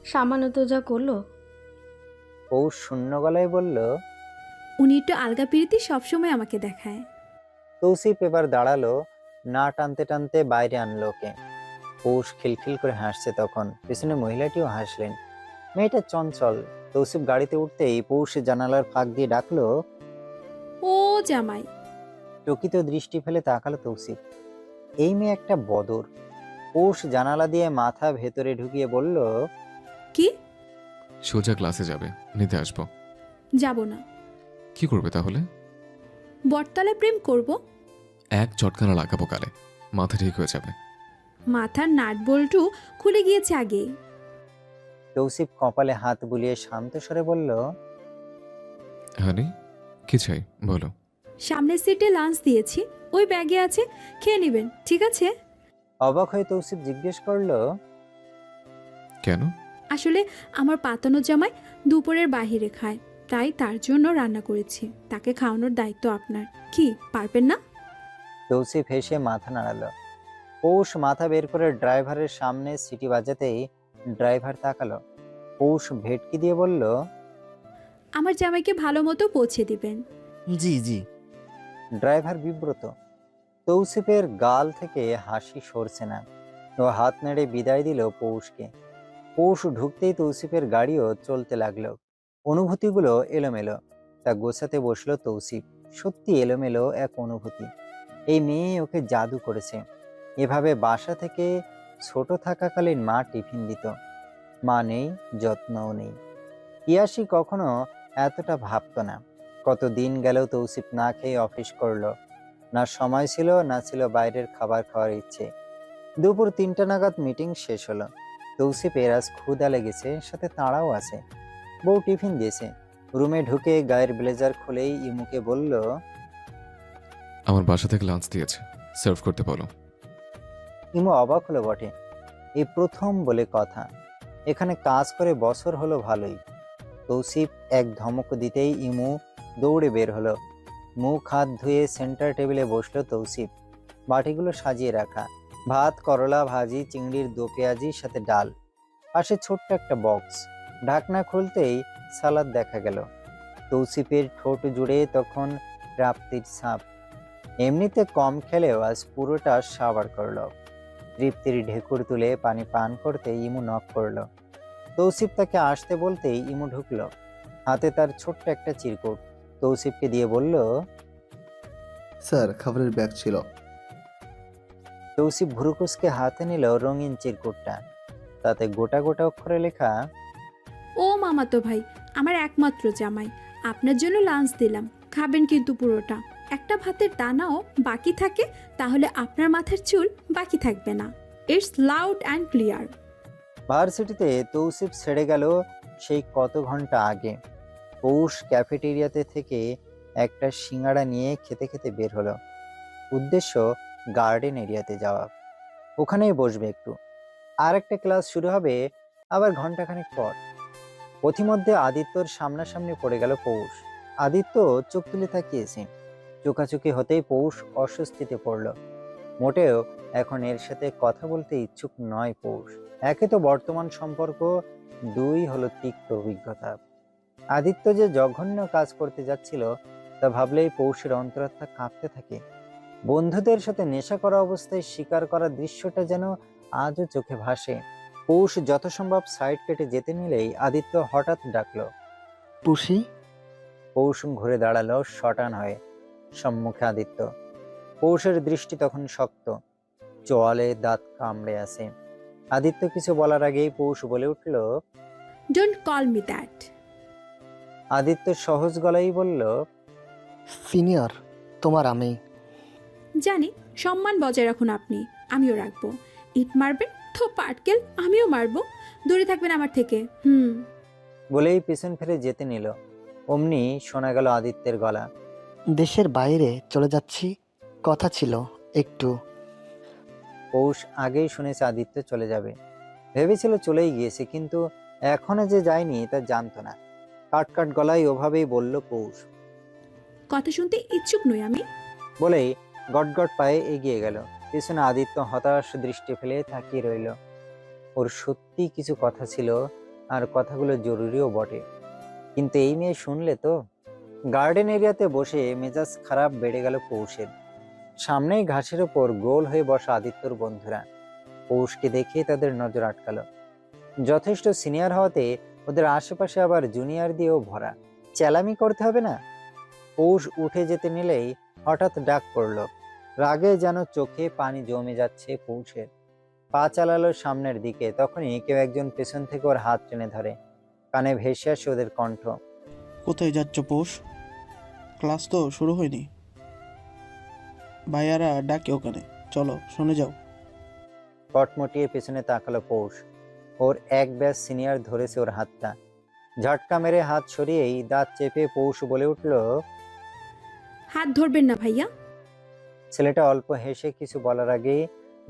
সামান্য তো যা করলো। পৌষ শূন্য গলায় বলল। উনি একটু আলগা পিরিতি সবসময় আমাকে দেখায়। তৌসিফ এবার দাঁড়ালো, না টানতে টানতে বাইরে আনলো ওকে। পৌষ খিলখিল করে হাসছে তখন। পেছনে মহিলাটিও হাসলেন। মেয়েটা চঞ্চল। তৌসিফ গাড়িতে উঠতেই পৌষ জানালার ফাঁক দিয়ে ডাকলো। ও জামাই। চকিত দৃষ্টি ফেলে তাকালো তৌসিফ। এই মেয়ে একটা বদর। পৌষ জানালা দিয়ে মাথা ভেতরে ঢুকিয়ে বলল। কি? সোজা ক্লাসে যাবে, নিতে আসবো। যাব না। কি করবে তাহলে? বটতলায় প্রেম করব। এক চটকানা লাগাবো গালে, মাথা ঠিক হয়ে যাবে। মাথার নাট বল্টু খুলে গিয়েছে আগে। তৌসিফ কপালে হাত বুলিয়ে শান্ত স্বরে বলল, হানি, কি চাই বলো। সামনের সিটে লাঞ্চ দিয়েছি, ওই ব্যাগে আছে, খেয়ে নেবেন, ঠিক আছে? অবাক হয়ে তৌসিফ জিজ্ঞেস করলো, কেন? আসলে আমার পাতানো জামাই দুপুরের বাইরে খায়, তাই তার জন্য রান্না করেছি। তাকে খাওয়ানোর দায়িত্ব আপনার। কি পারবেন না? তৌসিফ হেসে মাথা নাড়ালো। পৌষ মাথা বের করে ড্রাইভারের সামনে সিটি বাজাতেই ড্রাইভার তাকালো। পৌষ ভেটকি দিয়ে বলল, আমার জামাইকে ভালো মতো পৌঁছে দিবেন। জি জি। ড্রাইভার বিব্রত। তৌসিফের গাল থেকে হাসি সরছে না। ও হাত নেড়ে বিদায় দিল পৌষকে। পৌষ ঢুকতেই তৌসিফের গাড়িও চলতে লাগলো। অনুভূতিগুলো এলোমেলো। তা গোছাতে বসলো তৌসিফ। সত্যি এলোমেলো এক অনুভূতি। এই মেয়ে ওকে জাদু করেছে। এভাবে বাসা থেকে ছোট থাকাকালীন মা টিফিন দিত। মা নেই, যত্নও নেই। ইয়াসি কখনো এতটা ভাবতো না। কত দিন গেল তৌসিফ না খেয়ে অফিস করলো। না সময় ছিল, না ছিল বাইরের খাবার খাওয়ার ইচ্ছে। দুপুর 3টা নাগাদ মিটিং শেষ হলো। তৌসিফের আজ ক্ষুধা লেগেছে, সাথে তাড়াও আছে। বউ টিফিন দিয়েছে। রুমে ঢুকে গায়ের ব্লেজার খুলেই ইমুকে বলল, আমার বাসা থেকে লাঞ্চ দিয়েছে, সার্ভ করতে বলো। ইমু অবাক হলো বটে। এই প্রথম বলে কথা। এখানে কাজ করে বছর হলো ভালোই। তৌসিফ এক ধমক দিতেই ইমু দৌড়ে বের হলো। মুখ হাত ধুয়ে সেন্টার টেবিলে বসলো তৌসিফ। বাটিগুলো সাজিয়ে রাখা। ভাত, করলা ভাজি, চিংড়ির দো পেঁয়াজির সাথে ডাল। পাশে ছোট্ট একটা বক্স। ঢাকনা খুলতেই সালাদ দেখা গেল। তৌসিফের ঠোঁট জুড়ে তখন প্রাপ্তির ছাপ। এমনিতে কম খেলেও আজ পুরোটা সাবার করলো। তৃপ্তির ঢেকুর তুলে পানি পান করতে ইমু নক করলো। তৌসিফ তাকে আসতে বলতেই ইমু ঢুকলো। হাতে তার ছোট্ট একটা চিরকুট। তৌসিফকে দিয়ে বলল, স্যার, খাবারের ব্যাগ ছিল। তৌসিফ ভুরুকুসকে হাতে নিল রঙিন চিরকুটটা। তাতে গোটা গোটা অক্ষরে লেখা, ও মামাতো ভাই, আমার একমাত্র জামাই, আপনার জন্য লাঞ্চ দিলাম, খাবেন কিন্তু পুরোটা। একটা ভাতের দানাও বাকি থাকে তাহলে আপনার মাথার চুল বাকি থাকবে না। It's loud and clear. ভার্সিটিতে তৌসিফ ছেড়ে গেল সেই কত ঘন্টা আগে। পৌষ ক্যাফেটেরিয়াতে থেকে একটা সিঙ্গাড়া নিয়ে খেতে খেতে বের হলো। উদ্দেশ্য গার্ডেন এরিয়াতে যাওয়া। ওখানেই বসবে একটু। আর একটা ক্লাস শুরু হবে আবার ঘন্টাখানেক পর। পথিমধ্যে আদিত্যর সামনাসামনি পড়ে গেল পৌষ। আদিত্য চোখ তুলে তাকিয়েছে। চোখাচোখি হতেই পৌষ অস্বস্তিতে পড়ল। মোটেও এখন এর সাথে কথা বলতে ইচ্ছুক নয় পৌষ। একে তো বর্তমান সম্পর্ক, দুই হলো তিক্ত অভিজ্ঞতা। আদিত্য যে জঘন্য কাজ করতে যাচ্ছিল তা ভাবলেই পৌষের অন্তরাত্মা কাঁপতে থাকে। বন্ধুদের সাথে নেশা করা অবস্থায় শিকার করা দৃশ্যটা যেন আজও চোখে ভাসে। পৌষ যথাসম্ভব সাইড কেটে যেতে নিলেই আদিত্য হঠাৎ ডাকলো। পুষি। পৌষ ঘুরে দাঁড়ালো শটান হয়ে। সম্মুখে আদিত্য। পৌষের দৃষ্টি তখন শক্ত, চোয়ালে দাঁত কামড়ে আছে। আদিত্য কিছু বলার আগেই পৌষ বলে উঠল, don't call me that. Aditya সহজ গলায় বলল, সিনিয়র, তোমার আমি। জানি, সম্মান বজায় রাখুন আপনি, আমিও রাখবো। ইট মারবেন তো পাটকেল আমিও মারবো। দূরে থাকবেন আমার থেকে। বলেই পিছন ফিরে যেতে নিল। অমনি শোনা গেল আদিত্যের গলা, দেশের বাইরে চলে যাচ্ছি, কথা ছিল একটু। পৌষ আগেই শুনেছে আদিত্য চলে যাবে। ভেবেছিল চলেই গিয়েছে, কিন্তু এখনো যে যায়নি তা জানতো না। কাট কাট গলায় ওভাবেই বলল পৌষ। কথা শুনতে ইচ্ছুক নই আমি। বলেই গটগট পায়ে এগিয়ে গেল। পিছনে আদিত্য হতাশ দৃষ্টি ফেলে তাকিয়ে রইল। ওর সত্যি কিছু কথা ছিল, আর কথাগুলো জরুরিও বটে। কিন্তু এই মেয়ে শুনলে তো। গার্ডেন এরিয়াতে বসে মেজাজ খারাপ বেড়ে গেল পৌষের। সামনেই ঘাসের ওপর গোল হয়ে বসা আদিত্যর বন্ধুরা। পৌষকে দেখে তাদের নজর আটকালো। যথেষ্ট সিনিয়র হওয়াতে ওদের আশেপাশে আবার জুনিয়র দিয়েও ভরা। চেলামি করতে হবে না। পৌষ উঠে যেতে নিলেই হঠাৎ ডাক পড়ল। রাগে যেন চোখে পানি জমে যাচ্ছে পৌষের। পা চালালো সামনের দিকে। তখনই কেউ একজন পেছন থেকে ওর হাত টেনে ধরে। কানে ভেসে আসে ওদের কণ্ঠ। কোথায় যাচ্ছ পৌষ? ক্লাস তো শুরু হয়নি, ভাইয়ারা ডাকে ওখানে। চলো শুনে যাও। কটমটিয়ে পেছনে তাকালো পৌষ। ওর এক ব্যাচ সিনিয়র ধরেছে ওর হাতটা। ঝটকা মেরে হাত সরিয়েই দাঁত চেপে পৌষ বলে উঠল। হাত ধরবেন না ভাইয়া। ছেলেটা অল্প হেসে কিছু বলার আগেই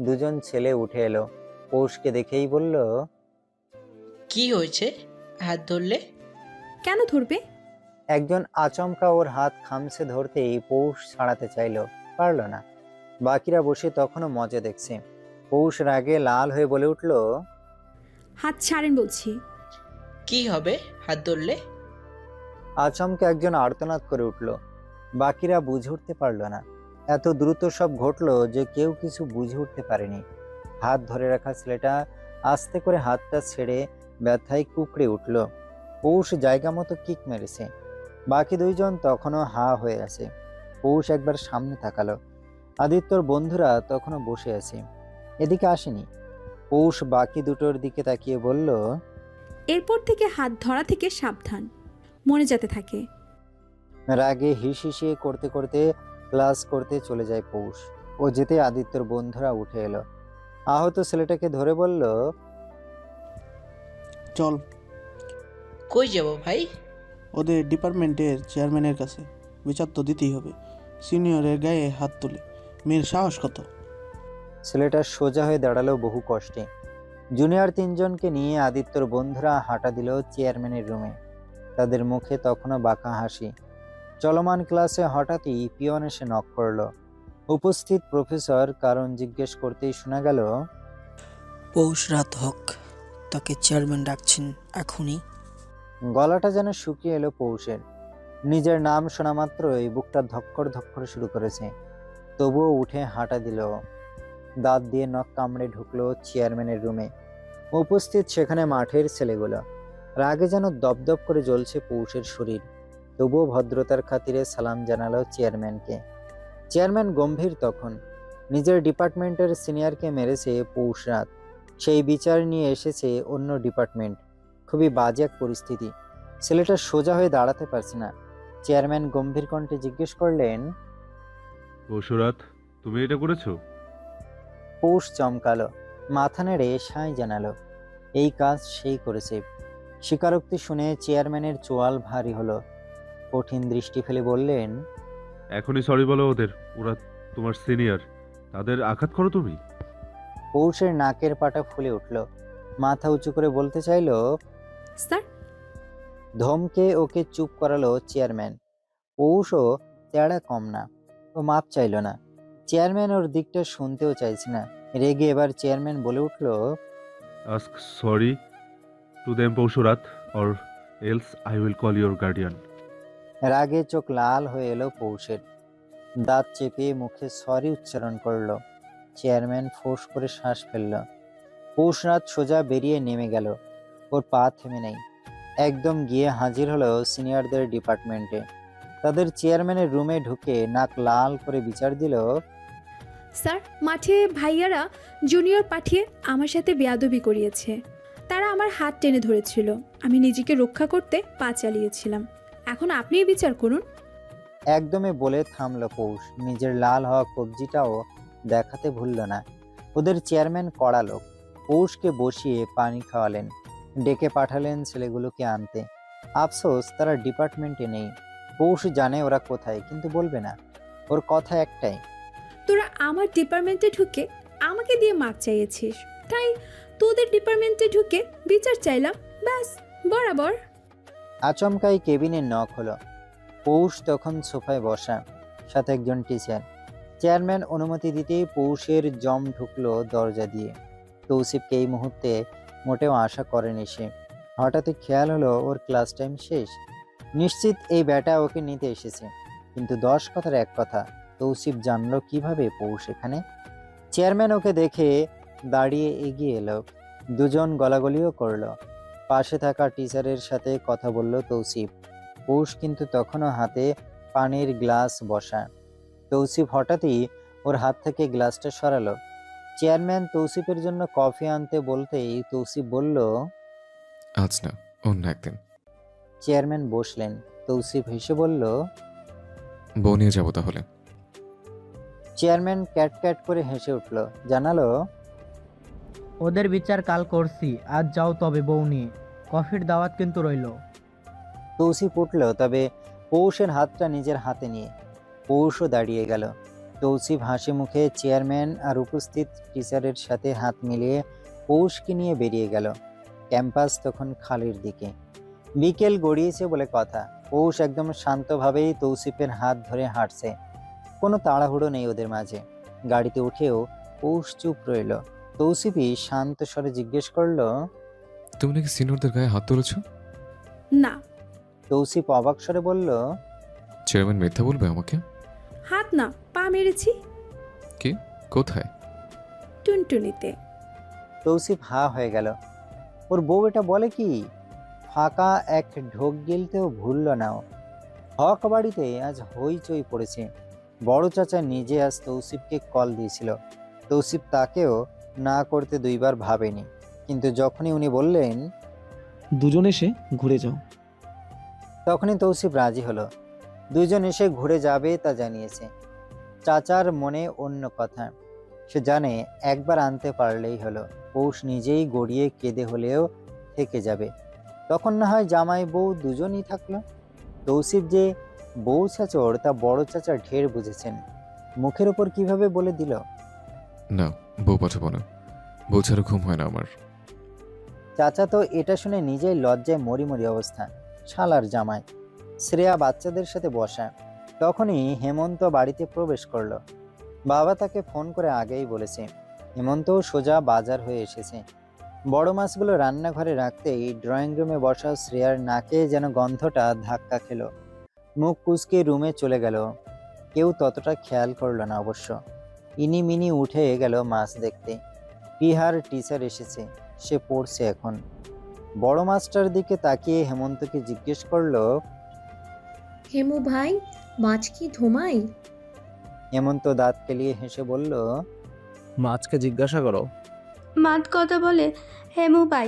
দুজন ছেলে উঠে এলো। পৌষকে দেখেই বলল, কি হয়েছে হাত ধরলে? কেন ধরবে? একজন আচমকা ওর হাত খামছে ধরতেই পৌষ ছাড়াতে চাইলো, পারল না। বাকিরা বসে তখনও মজা দেখছে। পৌষ রাগে লাল হয়ে বলে উঠল, হাত ছাড়েন বলছি। কি হবে হাত ধরলে? আচমকা একজন আর্তনাদ করে উঠল। বাকিরা বুঝে উঠতে পারল না। এত দ্রুত সব ঘটলো যে কেউ কিছু বুঝে উঠতে পারেনি। হাত ধরে রাখা ছেলেটা আস্তে করে হাতটা ছেড়ে ব্যথায় কুকড়ে উঠল। পৌষ জায়গা মতো কিক মেরেছে। বাকি দুইজন তখনও হা হয়ে আছে। পৌষ একবার সামনে তাকালো। আদিত্যর বন্ধুরা তখনও বসে আছে, এদিকে আসেনি। পৌষ বাকি দুটোর দিকে তাকিয়ে বলল, এরপর থেকে হাত ধরা থেকে সাবধান, মনে যাতে থাকে। রাগে হিস হিসিয়ে করতে করতে ক্লাস করতে চলে যায় পৌষ। ও যেতে আদিত্যর বন্ধুরা উঠে এলো। আহত ছেলেটাকে ধরে বলল, চল কই যাব ভাই? ওদের ডিপার্টমেন্টের চেয়ারম্যানের কাছে। বিচার তো দিতেই হবে। সিনিয়রের গায়ে হাত তুলে মেয়ের সাহস কত! ছেলেটা সোজা হয়ে দাঁড়ালো বহু কষ্টে। জুনিয়র তিনজনকে নিয়ে আদিত্যর বন্ধুরা হাঁটা দিল চেয়ারম্যানের রুমে। তাদের মুখে তখনও বাঁকা হাসি। চলমান ক্লাসে হঠাৎই পিয়ন এসে নক করলো। উপস্থিত প্রফেসর কারণ জিজ্ঞেস করতেই শোনা গেল, পৌষ রাত হোক, তাকে চেয়ারম্যান ডাকছেন এখনই। গলাটা যেন শুকিয়ে এলো পৌষের। নিজের নাম শোনা মাত্রই বুকটা ধক্কর ধক্কর শুরু করেছে। তবুও উঠে হাঁটা দিল। দাঁত দিয়ে নখ কামড়ে ঢুকলো চেয়ারম্যানের রুমে। উপস্থিত সেখানে মাঠের ছেলেগুলো। রাগে যেন দপদপ করে জ্বলছে পৌষের শরীর। তবুও ভদ্রতার খাতিরে সালাম জানালো চেয়ারম্যানকে। চেয়ারম্যান গম্ভীর তখন। নিজের ডিপার্টমেন্টের সিনিয়রকে মেরেছে পৌষ রাত। সেই বিচার নিয়ে এসেছে অন্য ডিপার্টমেন্ট। খুবই বাজে এক পরিস্থিতি। ছেলেটা সোজা হয়ে দাঁড়াতে পারছে না। চেয়ারম্যান গম্ভীর কণ্ঠে জিজ্ঞেস করলেন, পরশুরাত, তুমি এটা করেছো? পৌষ চমকালো, মাথা নেড়ে সায় জানালো, এই কাজ সেই করেছে। স্বীকারোক্তি শুনে চেয়ারম্যানের চোয়াল ভারী হলো। কঠিন দৃষ্টি ফেলে বললেন, এখনই সরি বলো ওদের, ওরা তোমার সিনিয়র, তাদের আঘাত করো তুমি। পৌষের নাকের পাটা ফুলে উঠল। মাথা উঁচু করে বলতে চাইলো, স্যার। ধমকে ওকে চুপ করালো চেয়ারম্যান। পৌষও তেড়া কম না, ও মাপ চাইল না। চেয়ারম্যান ওর দিকটা শুনতেও চাইছে না। রেগে এবার চেয়ারম্যান বলে উঠল, ask sorry to them Parshurat, or else I will call your guardian. রাগে চোখ লাল হয়ে এলো পৌষের। দাঁত চেপে মুখে সরি উচ্চারণ করলো। চেয়ারম্যান ফোঁস করে শ্বাস ফেলল। পৌষরাত সোজা বেরিয়ে নেমে গেল। ওর পা থেমে নেই। একদম গিয়ে হাজির হলো সিনিয়রদের ডিপার্টমেন্টে। তাদের চেয়ারম্যানের রুমে ঢুকে নাক লাল করে বিচার দিল, স্যার, মাঠে ভাইয়ারা জুনিয়র পাঠিয়ে আমার সাথে বেয়াদবি করিয়েছে। তারা আমার হাত টেনে ধরেছিল, আমি নিজেকে রক্ষা করতে পা চালিয়েছিলাম। এখন আপনিই বিচার করুন। একদমে বলে থামলো পৌষ। নিজের লাল হওয়া কবজিটাও দেখাতে ভুলল না। ওদের চেয়ারম্যান কড়া লোক। পৌষকে বসিয়ে পানি খাওয়ালেন, ডেকে পাঠালেন ছেলেগুলোকে আনতে। আফসোস তারা ডিপার্টমেন্টে নেই। পৌষ জানে ওরা কোথায়, কিন্তু বলবে না। ওর কথা একটাই, তোরা আমার ডিপার্টমেন্টে ঢুকে আমাকে দিয়ে মাপ চাইয়েছিস, তাই তোদের ডিপার্টমেন্টে ঢুকে বিচার চাইলাম, ব্যাস, বরাবর। আচমকাই কেবিনের নক হলো। পৌষ তখন সোফায় বসা, সাথে একজন টিচার। চেয়ারম্যান অনুমতি দিতেই পৌষের জম ঢুকলো দরজা দিয়ে। তৌসিফকে এই মুহূর্তে মোটেও আশা করেনি সে। হঠাৎই খেয়াল হলো ওর ক্লাস টাইম শেষ। নিশ্চিত এই ব্যাটা ওকে নিতে এসেছে। কিন্তু 10 কথার এক কথা, তৌসিফ জানলো কিভাবে পৌষ এখানে। চেয়ারম্যান ওকে দেখে দাঁড়িয়ে এগিয়ে এলো। দুজন গলাগলিও করলো। পাশে থাকা টিচারের সাথে কথা বলল তৌসিফ। পৌষ কিন্তু তখনও হাতে পানির গ্লাস বসা। তৌসিফ হঠাৎই ওর হাত থেকে গ্লাসটা সরালো। চেয়ারম্যান তৌসিফের জন্য কফি আনতে বলতেই তৌসিফ বলল, আজ না, অন্য একদিন। চেয়ারম্যান বসলেন। তৌসিফ হেসে বলল, বউ নিয়ে যাবো তাহলে। চেয়ারম্যান ক্যাট ক্যাট করে হেসে উঠল, জানালো, ওদের বিচার কাল করছি, আজ যাও তবে বউ নিয়ে। কফির দাওয়াত কিন্তু রইল। তৌসিফ উঠল, তবে পৌষের হাতটা নিজের হাতে নিয়ে। পৌষও দাঁড়িয়ে গেল। তৌসিফ হাসি মুখে চেয়ারম্যান আর উপস্থিত টিচারের সাথে হাত মিলিয়ে পৌষকে নিয়ে বেরিয়ে গেল। ক্যাম্পাস তখন খালির দিকে। বিকেল গড়িয়েছে বলে কথা। পৌষ একদম শান্তভাবেই তৌসিফের হাত ধরে হাঁটছে। কোনো তাড়াহুড়ো নেই ওদের মাঝে। গাড়িতে উঠেও পৌষ চুপ রইল। তৌসিফই শান্ত স্বরে জিজ্ঞেস করলো, তুমি নাকি সিনিয়রদের গায়ে হাত তুলেছ? না, তৌসিফ অবাক স্বরে বলল, চেয়ারম্যান মিথ্যা বলবে আমাকে? হাত না, পা মেরেছি। কি? কোথায়? টুনটুনিতে। তৌসিফ হা হয়ে গেল। ওর বউ এটা বলে কি? ফাঁকা এক ঢোক গিলতেও ভুলল না ও। হক বাড়িতে আজ হইচই পড়েছে। বড় চাচা নিজে আজ তৌসিফকে কল দিয়েছিল। তৌসিফ তাকেও না করতে দুইবার ভাবেনি, কিন্তু যখনই উনি বললেন দুজন এসে ঘুরে যাও, তখনই তৌসিফ রাজি হলো। দুজন এসে ঘুরে যাবে তা জানিয়েছে। চাচার মনে অন্য কথা। সে জানে একবার আনতে পারলেই হলো। পৌষ নিজেই গড়িয়ে কেঁদে হলেও থেকে যাবে। তখন না হয় জামাই বউ দুজনই থাকলো। তৌসিফ যে বউ চাচর তা বড় চাচা ঢের বুঝেছেন। মুখের ওপর কিভাবে বলে দিল। না, বউ পাঠাবো না। বউ ছাড়া ঘুম হয় না আমার। চাচা তো এটা শুনে নিজেই লজ্জায় মরি মরি অবস্থা। শালার জামাই। শ্রেয়া বাচ্চাদের সাথে বসা। তখনই হেমন্ত বাড়িতে প্রবেশ করলো। বাবা তাকে ফোন করে আগেই বলেছে। হেমন্তও সোজা বাজার হয়ে এসেছে। বড় মাছগুলো রান্নাঘরে রাখতেই ড্রয়িং রুমে বসা শ্রেয়ার নাকে যেন গন্ধটা ধাক্কা খেলো। মুখ কুঁচকে রুমে চলে গেল। কেউ ততটা খেয়াল করলো না অবশ্য। ইনি মিনি উঠে গেল মাছ দেখতে। বিহার টিচার এসেছে, সে পড়ছে এখন। বড় মাছটার দিকে তাকিয়ে হেমন্তকে জিজ্ঞেস করলো, হেমু ভাই, মাছ কি ধোমাই? হেমন্ত দাঁত কেলিয়ে হেসে বলল, মাছকে জিজ্ঞাসা করো। মাত কথা বলে হেমু ভাই।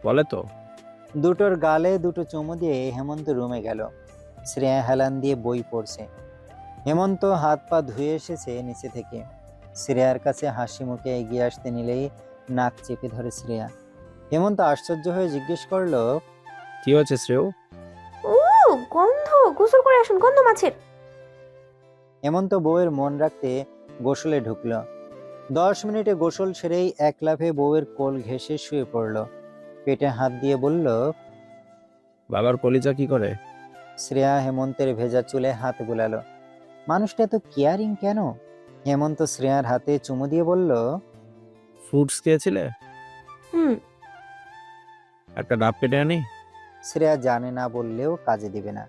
বলে তো। দুটোর গালে দুটো চুমু দিয়ে হেমন্ত রুমে গেল। শ্রেয়া হেলান দিয়ে বই পড়ছে। হেমন্ত হাত পা ধুয়ে এসেছে নিচে থেকে। শ্রেয়ার কাছে হাসি মুখে এগিয়ে আসতে নিলেই নাক চেপে ধরে শ্রেয়া। হেমন্ত আশ্চর্য হয়ে জিজ্ঞেস করলো, কি হয়েছে শ্রেয়? ও গন্ধ, গোসল করে আসুন, গন্ধ মাছের। হেমন্ত বউয়ের মন রাখতে গোসলে ঢুকলো। 10 মিনিটে গোসল সেরেই এক লাফে বউয়ের কোল ঘেঁষে শুয়ে পড়ল। পেটে হাত দিয়ে বলল, বাবার কলিজা কি করে? শ্রেয়া হেমন্তের ভেজা চুলে হাত বুলালো। মানুষটা এত কেয়ারিং কেন? হেমন্ত শ্রেয়ার হাতে চুমু দিয়ে বলল, ফ্রুটস খেয়েছিলে? হুম। একটা ডাব কেটে আনি? শ্রেয়া জানে না বললেও কাজে দিবে না।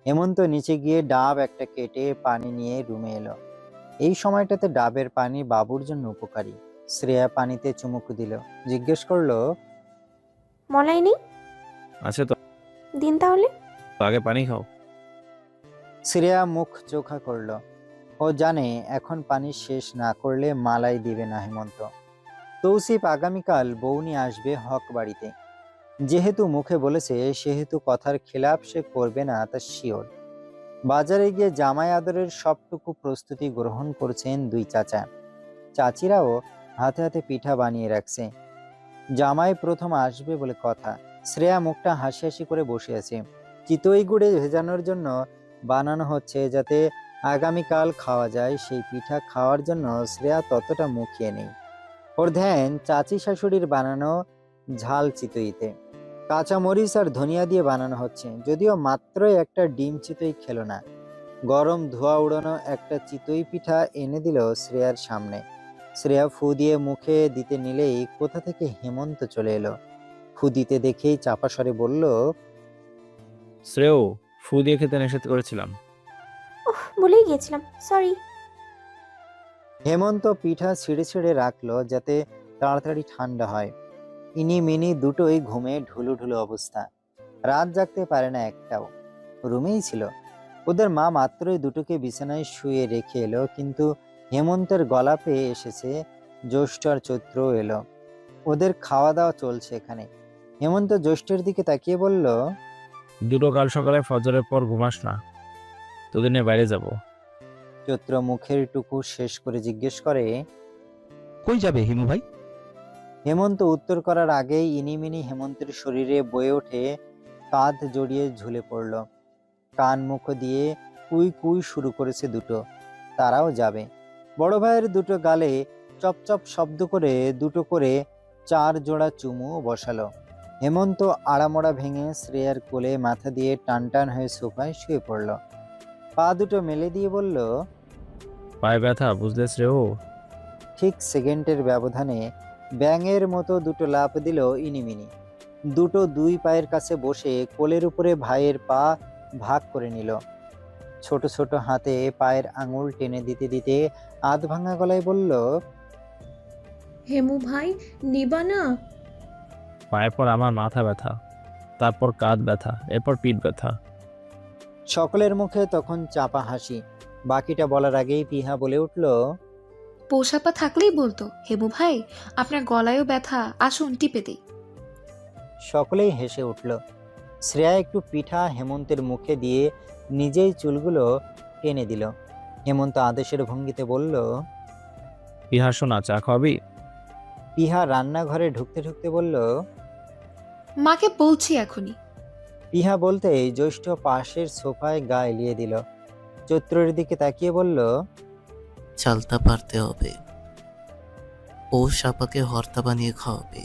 হেমন্ত নিচে গিয়ে ডাব একটা কেটে পানি নিয়ে রুমে এলো। এই সময়টাতে ডাবের পানি বাবুর জন্য উপকারী। শ্রেয়া পানিতে চুমুক দিল। জিজ্ঞেস করলো, মলাই নেই? আছে তো, দিন তাহলে। আগে পানি খাও। শ্রেয়া মুখ চোখা করলো। ও জানে এখন পানি শেষ না করলে মালাই দিবে না হেমন্ত। তৌসিফ আগামীকাল বউ নিয়ে আসবে হক বাড়িতে। যেহেতু মুখে বলেছে সেহেতু কথার খেলাপ সে করবে না, তা শিওর। বাজারে গিয়ে জামাই আদরের সবটুকু প্রস্তুতি গ্রহণ করছেন দুই চাচা। চাচিরাও হাতে হাতে পিঠা বানিয়ে রাখছে। জামাই প্রথম আসবে বলে কথা। শ্রেয়া মুখটা হাসি হাসি করে বসে আছে। চিতই গুড়ে ভেজানোর জন্য বানানো হচ্ছে যাতে আগামীকাল খাওয়া যায়। সেই পিঠা খাওয়ার জন্য শ্রেয়া ততটা মুখিয়ে নেই। ওর ধ্যান চাচি শাশুড়ির বানানো ঝাল চিতইতে। কাঁচা মরিচ আর ধনিয়া দিয়ে বানানো হচ্ছে। যদিও মাত্রই একটা ডিম চিতই খেলো না। গরম ধোয়া উড়ানো একটা চিতই পিঠা এনে দিল শ্রেয়ার সামনে। শ্রেয়া ফু দিয়ে মুখে দিতে নিলেই কোথা থেকে হেমন্ত চলে এলো। ফু দিতে দেখেই চাপা স্বরে বলল, শ্রেয়, ফু দিয়ে খেতে নিষেধ করেছিলাম। ওহ, ভুলেই গিয়েছিলাম, সরি। হেমন্ত পিঠা ছিঁড়ে ছিঁড়ে রাখলো যাতে তাড়াতাড়ি ঠান্ডা হয়। ইনি মিনি দুটোই ঘুমে ঢুলু ঢুলু অবস্থা। রাত জাগতে পারে না একটাও। রুমেই ছিল। ওদের মা মাত্রই দুটোকে বিছানায় শুয়ে রেখে এলো, কিন্তু হেমন্তের গলা পেয়ে এসেছে। জ্যৈষ্ঠ আর চৈত্র এলো। ওদের খাওয়া দাওয়া চলছে এখানে। হেমন্ত জ্যৈষ্ঠের দিকে তাকিয়ে বলল, দুটো কাল সকালে ফজরের পর ঘুমাস না, তোদের নিয়ে বাইরে যাব। চৈত্র মুখের টুকু শেষ করে জিজ্ঞেস করে, কই যাবে হিমু ভাই? হেমন্ত উত্তর করার আগেই ইনিমিনি হেমন্তের শরীরে বয়ে ওঠে, কাঁধ জড়িয়ে ঝুলে পড়ল। কান মুখ দিয়ে কুই কুই শুরু করেছে দুটো। তারাও যাবে। বড় ভাইয়ের দুটো গালে চপচপ শব্দ করে দুটো করে 4 জোড়া চুমু বসালো। হেমন্ত আড়ামোড়া ভেঙে শ্রেয়ার কোলে মাথা দিয়ে টান টান হয়ে সোফায় শুয়ে পড়ল। পা দুটো মেলে দিয়ে বলল, পায়ে ব্যথা বুঝলে শ্রেয়? ঠিক সেকেন্ডের ব্যবধানে ব্যাঙের মতো দুটো লাফ দিল ইনিমিনি। দুটো দুই পায়ের কাছে বসে কোলের উপরে ভাইয়ের পা ভাগ করে নিল। ছোট ছোট হাতে পায়ের আঙুল টেনে দিতে দিতে আধ ভাঙা গলায় বলল, হেমু ভাই, নিবা না? পায়ের পর আমার মাথা ব্যথা, তারপর কাঁধ ব্যথা, এরপর পিঠ ব্যথা। সকলের মুখে তখন চাপা হাসি। বাকিটা বলার আগেই পিহা বলে উঠল, পৌষাপা থাকলেই বলতো, হেমু ভাই আপনার গলায়ও ব্যথা, আসুন টিপে দিই। সকলেই হেসে উঠল। শ্রেয়া একটু পিঠা হেমন্তের মুখে দিয়ে নিজেই চুলগুলো টেনে দিল। হেমন্ত আদেশের ভঙ্গিতে বলল, পিহা শোনা, চা খাবি? পিহা রান্নাঘরে ঢুকতে ঢুকতে বলল, মাকে বলছি এখনই। পিহা বলতেই জ্যৈষ্ঠ পাশের সোফায় গা এলিয়ে দিল। চৈত্রের দিকে তাকিয়ে বলল, চালতা পারতে হবে, পৌষ আপাকে হর্তা বানিয়ে খাওয়াবে।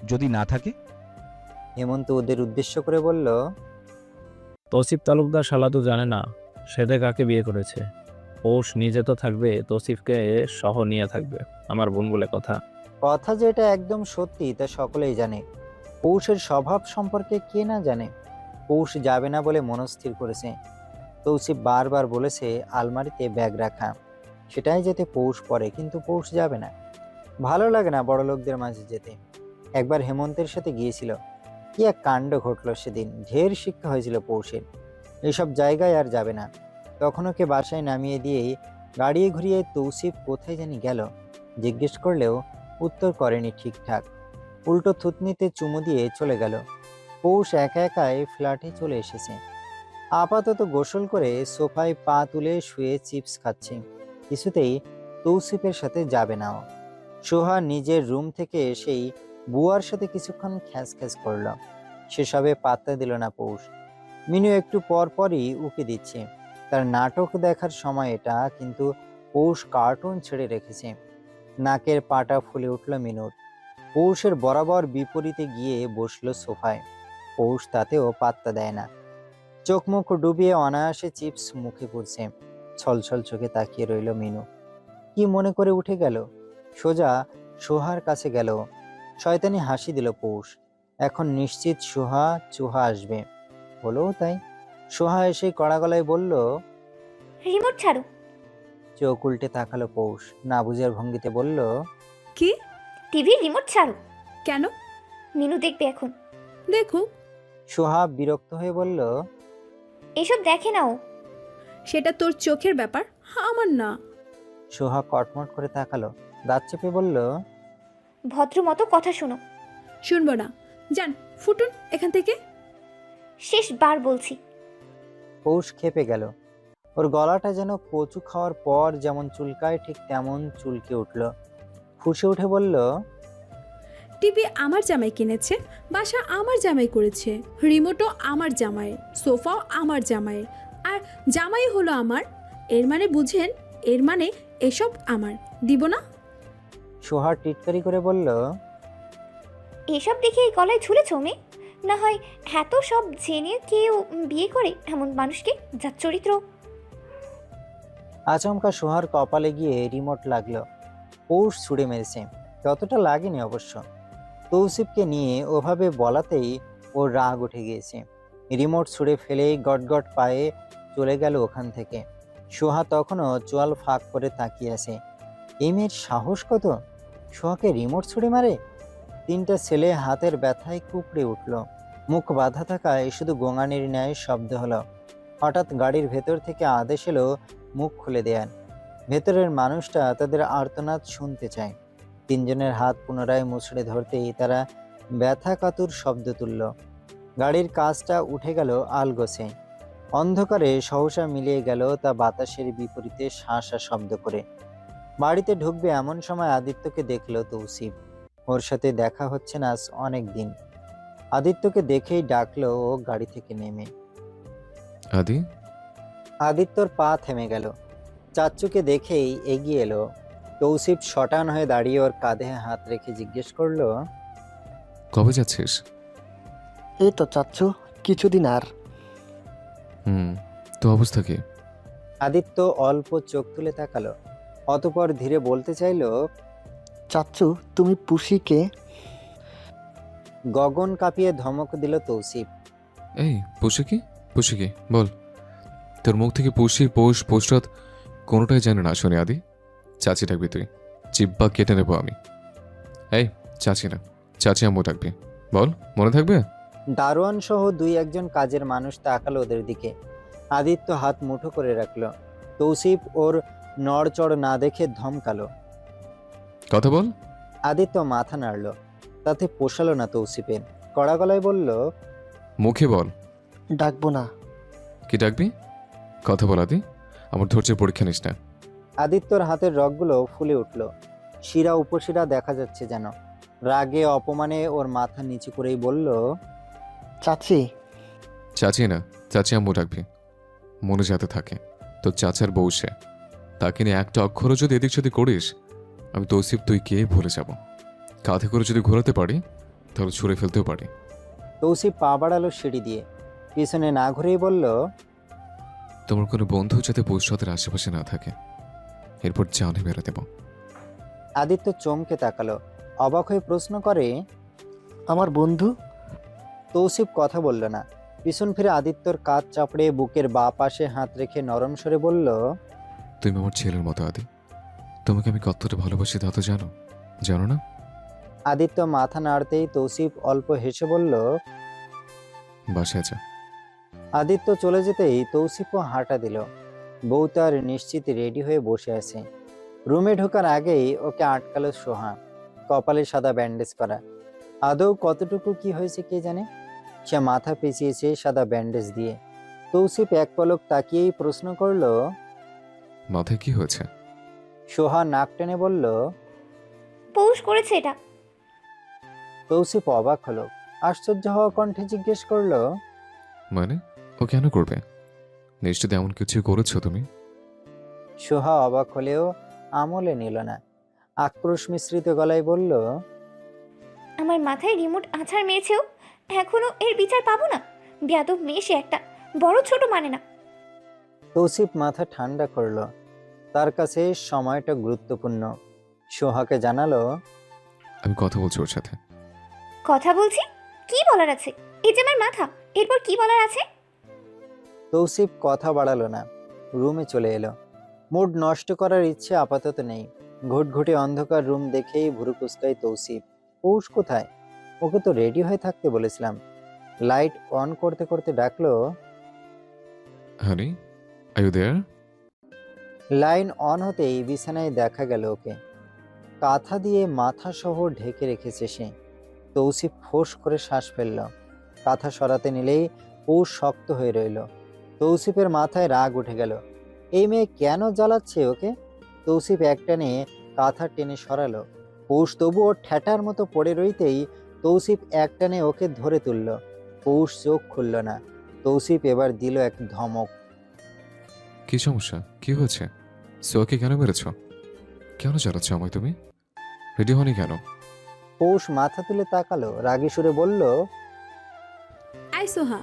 যদি না থাকে? হেমন্ত ওদের উদ্দেশ্য করে বলল, তৌসিফ তালুকদার শালা তো জানে না সেদে কাকে বিয়ে করেছে। পৌষ নিজে তো থাকবে, তৌসিফকে সহ নিয়ে থাকবে, আমার বোন বলে কথা। কথা যেটা একদম সত্যি তা সকলেই জানে। পৌষের স্বভাব সম্পর্কে কে না জানে। পৌষ যাবে না বলে মনস্থির করেছে। তৌসিফ বারবার বলেছে আলমারিতে ব্যাগ রাখা, সেটাই যেতে পৌষ পরে, কিন্তু পৌষ যাবে না। ভালো লাগে না বড় লোকদের মাঝে যেতে। একবার হেমন্তের সাথে গিয়েছিল, কি এক কাণ্ড ঘটলো সেদিন। ঢের শিক্ষা হয়েছিল পৌষের। এইসব জায়গায় আর যাবে না। তখন ওকে বাসায় নামিয়ে দিয়েই গাড়িয়ে ঘুরিয়ে তৌসিফ কোথায় জানি গেল। জিজ্ঞেস করলেও উত্তর করেনি ঠিকঠাক। উল্টো থুতনিতে চুমু দিয়ে চলে গেল। পৌষ একা একাই ফ্ল্যাটে চলে এসেছে। আপাতত গোসল করে সোফায় পা তুলে শুয়ে চিপস খাচ্ছে। কিছুতেই তৌসিফের সাথে যাবে না ও। সোহা নিজের রুম থেকে এসেই বুয়ার সাথে কিছুক্ষণ খ্যাঁচ খ্যাঁচ করল। সেসবে পাত্তা দিল না পৌষ। মিনু একটু পর পরই উকি দিচ্ছে। তার নাটক দেখার সময় এটা, কিন্তু পৌষ কার্টুন ছেড়ে রেখেছে। নাকের পাটা ফুলে উঠল মিনুর। পৌষের বরাবর বিপরীতে গিয়ে বসলো সোফায়। পৌষ তাতেও পাত্তা দেয় না। চোখ মুখ ডুবিয়ে অনায়াসে চিপস মুখে পুরছে। ছলছল চোখে তাকিয়ে রইল মিনু। কি মনে করে উঠে গেল, সোজা সোহার কাছে গেল। শয়তানি হাসি দিল পৌষ। এখন নিশ্চিত সোহা চুহা আসবে। হলো তাই। সোহা এসে কড়া গলায় বলল, রিমোট ছাড়ো। চোখ উল্টে তাকালো পৌষ। না বুঝার ভঙ্গিতে বলল, কি? টিভি রিমোট ছাড়ো। কেন? মিনু দেখবে এখন। দেখুক। সোহা বিরক্ত হয়ে বলল, এসব দেখে নাও। সেটা তোর চোখের ব্যাপার, আমার না। সোহা কটমট করে তাকালো। দাঁত চেপে বলল, ভদ্র মতো কথা শোনো। শুনবো না। যান, ফুটুন এখান থেকে। শেষবার বলছি। পৌষ খেপে গেল। ওর গলাটা যেন কচু খাওয়ার পর যেমন চুলকায় ঠিক তেমন চুলকে উঠল। ফুঁসে উঠে বলল, টিভি আমার জামাই কিনেছে, বাসা আমার জামাই করেছে, রিমোটও আমার জামাই, সোফাও আমার জামাই, আর জামাই হলো আমার। এর মানে বুঝেন, এর মানে এসব আমার, দিব না। সোহা টিটকারি করে বলল, এসব দেখে গলায় ঝুলেছ মেয়ে? না হয় এত সব জেনে কেউ বিয়ে করে এমন মানুষকে, যার চরিত্র। আচমকা সোহার কপালে গিয়ে রিমোট লাগলো। পৌষ ছুড়ে মেরেছে। ততটা লাগেনি অবশ্য। তৌসিফকে নিয়ে ওভাবে বলাতেই ওর রাগ উঠে গিয়েছে। রিমোট ছুঁড়ে ফেলেই গটগট পায়ে চলে গেল ওখান থেকে। সোহা তখনও চোয়াল ফাঁক করে তাকিয়ে আছে। এই মেয়ের সাহস কত, সোহাকে রিমোট ছুঁড়ে মারে। 3টা ছেলে হাতের ব্যথায় কুকড়ে উঠল। মুখ বাঁধা থাকায় শুধু গোঙানির ন্যায় শব্দ হলো। হঠাৎ গাড়ির ভেতর থেকে আদেশ এলো মুখ খুলে দেয়ান। ভেতরের মানুষটা তাদের আর্তনাদ শুনতে চায়। 3 জনের হাত পুনরায় মুচড়ে ধরতেই তারা ব্যথা কাতুর শব্দ তুলল। গাড়ির কাজটা উঠে গেল আলগোছে। অন্ধকারে সহসা মিলিয়ে গেল তা বাতাসের বিপরীতে শাঁসা শব্দ করে। বাড়িতে ঢুকবে এমন সময় আদিত্যকে দেখল তৌসিফ। ওর সাথে দেখা হচ্ছে না আজ অনেক দিন। আদিত্যকে দেখেই ডাকলো ও গাড়ি থেকে নেমে। আদি, আদিত্যর পা থেমে গেল। চাচ্চুকে দেখেই এগিয়ে এলো। তৌসিফ শটান হয়ে দাঁড়িয়ে ওর কাঁধে হাত রেখে জিজ্ঞেস করলো, কবে যাচ্ছিস? এই তো চাচ্ছু, কিছুদিন আর। তো অবস্থা কি? আদিত্য অল্প চোখ তুলে তাকালো, অতঃপর ধীরে বলতে চাইলো, চাচ্ছু তুমি পুষিকে। গগন কাঁপিয়ে ধমক দিল তৌসিফ। এই পুষি কি বল। তোর মুখ থেকে পুষি, পৌষ, পৌষরাত কোনোটাই জানে না শুনে। আদি, চাচি ডাকবি তুই, জিব্বা কেটে নেবো আমি। এই চাচি না, চাচি আম্মু ডাকবি, বল, মনে থাকবে? দারোয়ান সহ দুই একজন কাজের মানুষ তাকালো ওদের দিকে। আদিত্য হাত মুঠো করে রাখলো। তৌসিফ ওর নড়চড় না দেখে ধমকালো। কথা বল। আদিত্য মাথা নাড়ল, তাতে পোষালো না তৌসিফের। কড়া গলায় বলল, মুখে বল। ডাকবো না। কি ডাকবি? কথা বল আদি, আমার ধৈর্যের পরীক্ষা নিস না। আদিত্যর হাতের রগগুলো ফুলে উঠল, শিরা উপশিরা দেখা যাচ্ছে যেন। রাগে অপমানে ওর মাথা নিচু করেই বলল, চাচি। চাচি না, চাচি আম্মু ডাকবি, মনে যাতে থাকে। তোর চাচার বউ সে, তাকে নিয়ে একটা অক্ষরও যদি এদিক সেদিক করিস, আমি তৌসিফ তুই কে ভুলে যাব। কাঁধে করে যদি ঘোরাতে পারি তাহলে ছুঁড়ে ফেলতেও পারি। তৌসিফ পা বাড়ালো সিঁড়ি দিয়ে, পিছনে না ঘুরেই বলল, তোমার কোনো বন্ধু যাতে পৌষরাতের আশেপাশে না থাকে, এরপর জানে মেরে দেব। আদিত্য চমকে তাকালো, অবাক হয়ে প্রশ্ন করে, আমার বন্ধু? তৌসিফ কথা বলল না। পিছন ফিরে আদিত্যর কাঁধ চাপড়ে বুকের বা পাশে হাত রেখে নরম স্বরে বলল, তুমি আমার ছেলের মতো আদি, তোমাকে আমি কতটা ভালোবাসি তা তো জানো না? আদিত্য মাথা নাড়তেই তৌসিফ অল্প হেসে বলল, বাসায় যা। আদিত্য চলে যেতেই তৌসিফও হাঁটা দিল। বউ তার নিশ্চিত রেডি হয়ে বসে আছে। রুমে ঢোকার আগেই ওকে আটকালো সোহা, কপালে সাদা ব্যান্ডেজ করা। আদৌ কতটুকু কি হয়েছে কে জানে। সে মাথা পেঁচিয়েছে সাদা ব্যান্ডেজ দিয়ে। তৌসিফ এক পলক তাকিয়েই প্রশ্ন করল, মাথায় কি হয়েছে? সোহা নাক টেনে বলল, পৌষ করেছে এটা। তৌসিফ অবাক হলো, আশ্চর্য হওয়া কণ্ঠে জিজ্ঞেস করলো, মানে ও কেন করবে? নিশ্চিত এমন কিছু করেছো তুমি? সোহা অবাক হলেও আমলে নিল না। আক্রোশ মিশ্রিত গলায় বলল, আমার মাথায় রিমোট আছাড় মেরেছেও, এখনো এর বিচার পাবো না। বেয়াদব মেয়ে সে একটা, বড় ছোট মানে না। তৌসিফ মাথা ঠান্ডা করলো, তার কাছে সময়টা গুরুত্বপূর্ণ। সোহাকে জানালো, আমি কথা বলছি ওর সাথে। কথা বলছি? কি বলার আছে? এই যে আমার মাথা, এরপর কি বলার আছে? তৌসিফ কথা বাড়ালো না, রুমে চলে এলো। মুড নষ্ট করার ইচ্ছে আপাতত নেই। ঘুটঘুটে অন্ধকার রুম দেখেই ভুরু কুচকায় তৌসিফ। পৌষ কোথায়? ওকে তো রেডি হয়ে থাকতে বলেছিলাম। লাইট অন করতে করতে ডাকলো, honey, are you there? Line on হতেই বিছানায় দেখা গেল ওকে। কাঁথা দিয়ে মাথা সহ ঢেকে রেখেছে সে। তৌসিফ ফোঁস করে শ্বাস ফেলল। কাঁথা সরাতে নিলেই পৌষ শক্ত হয়ে রইল। তৌসিফের মাথায় রাগ উঠে গেল। এই মেয়ে কেন জ্বালাচ্ছে ওকে? তৌসিফ একটানে কাঁথা টেনে সরালো। পৌষ তবু ওর ঠ্যাটার মতো পড়ে রইতেই তৌসিফ একটানে ওকে ধরে তুলল। পৌষ চোখ খুলল না। তৌসিফ এবার দিল এক ধমক। কি সমস্যা? কি হয়েছে? সোয়াকে কেন মেরেছ? কেন জ্বালাচ্ছ আমায় তুমি? রেডি হনি কেন? পৌষ মাথা তুলে তাকালো, রাগী সুরে বলল, আই সোহা,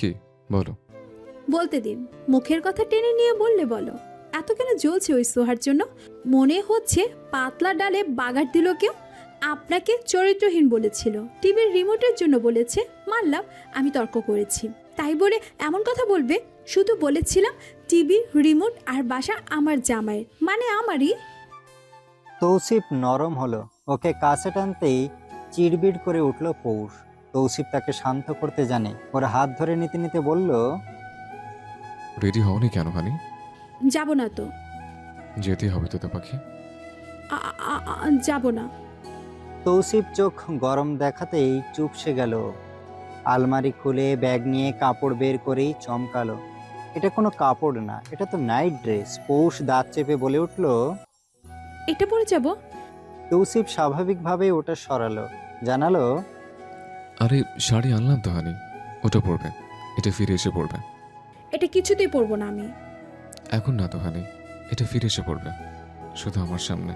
কি বলো? বলতে দিন, মুখের কথা টেনে নিয়ে বললে বলো। এত কেন জ্বলছে ওই সোহার জন্য? মনে হচ্ছে পাতলা ডালে বাগার দিল কেউ। আপনাকে চরিত্রহীন বলেছিল, টিভির রিমোটের জন্য বলেছে, মানলাম আমি তর্ক করেছি, তাই বলে এমন কথা বলবে? শুধু বলেছিলাম টিভি, রিমোট আর বাসা আমার জামাইয়ের, মানে আমারই। তৌসিফ নরম হলো। ওকে কাছে টানতেই চিড়বিড় করে উঠল পৌষ। তৌসিফ তাকে শান্ত করতে জানে। ওর হাত ধরে নিতে নিতে বলল, রেডি হওনি কেন হানি? যাব না তো। যেতে হবে তো পাখি। যাব না। তৌসিফ চোখ গরম দেখাতেই চুপসে গেল। আলমারি খুলে ব্যাগ নিয়ে কাপড় বের করেই চমকালো। এটা কোনো কাপড় না, এটা তো নাইট ড্রেস। পৌষ দাঁত চেপে বলে উঠল। এটা পরে যাব? তৌসিফ স্বাভাবিকভাবে ওটা সরালো, জানালো, আরে শাড়ি আনলাম তো হানি, ওটা পরবে, এটা ফিরে এসে পড়বে। এটা কিছুতেই পরবো না আমি। এখন না তো হানি, এটা ফিরে এসে পড়বে, শুধু আমার সামনে।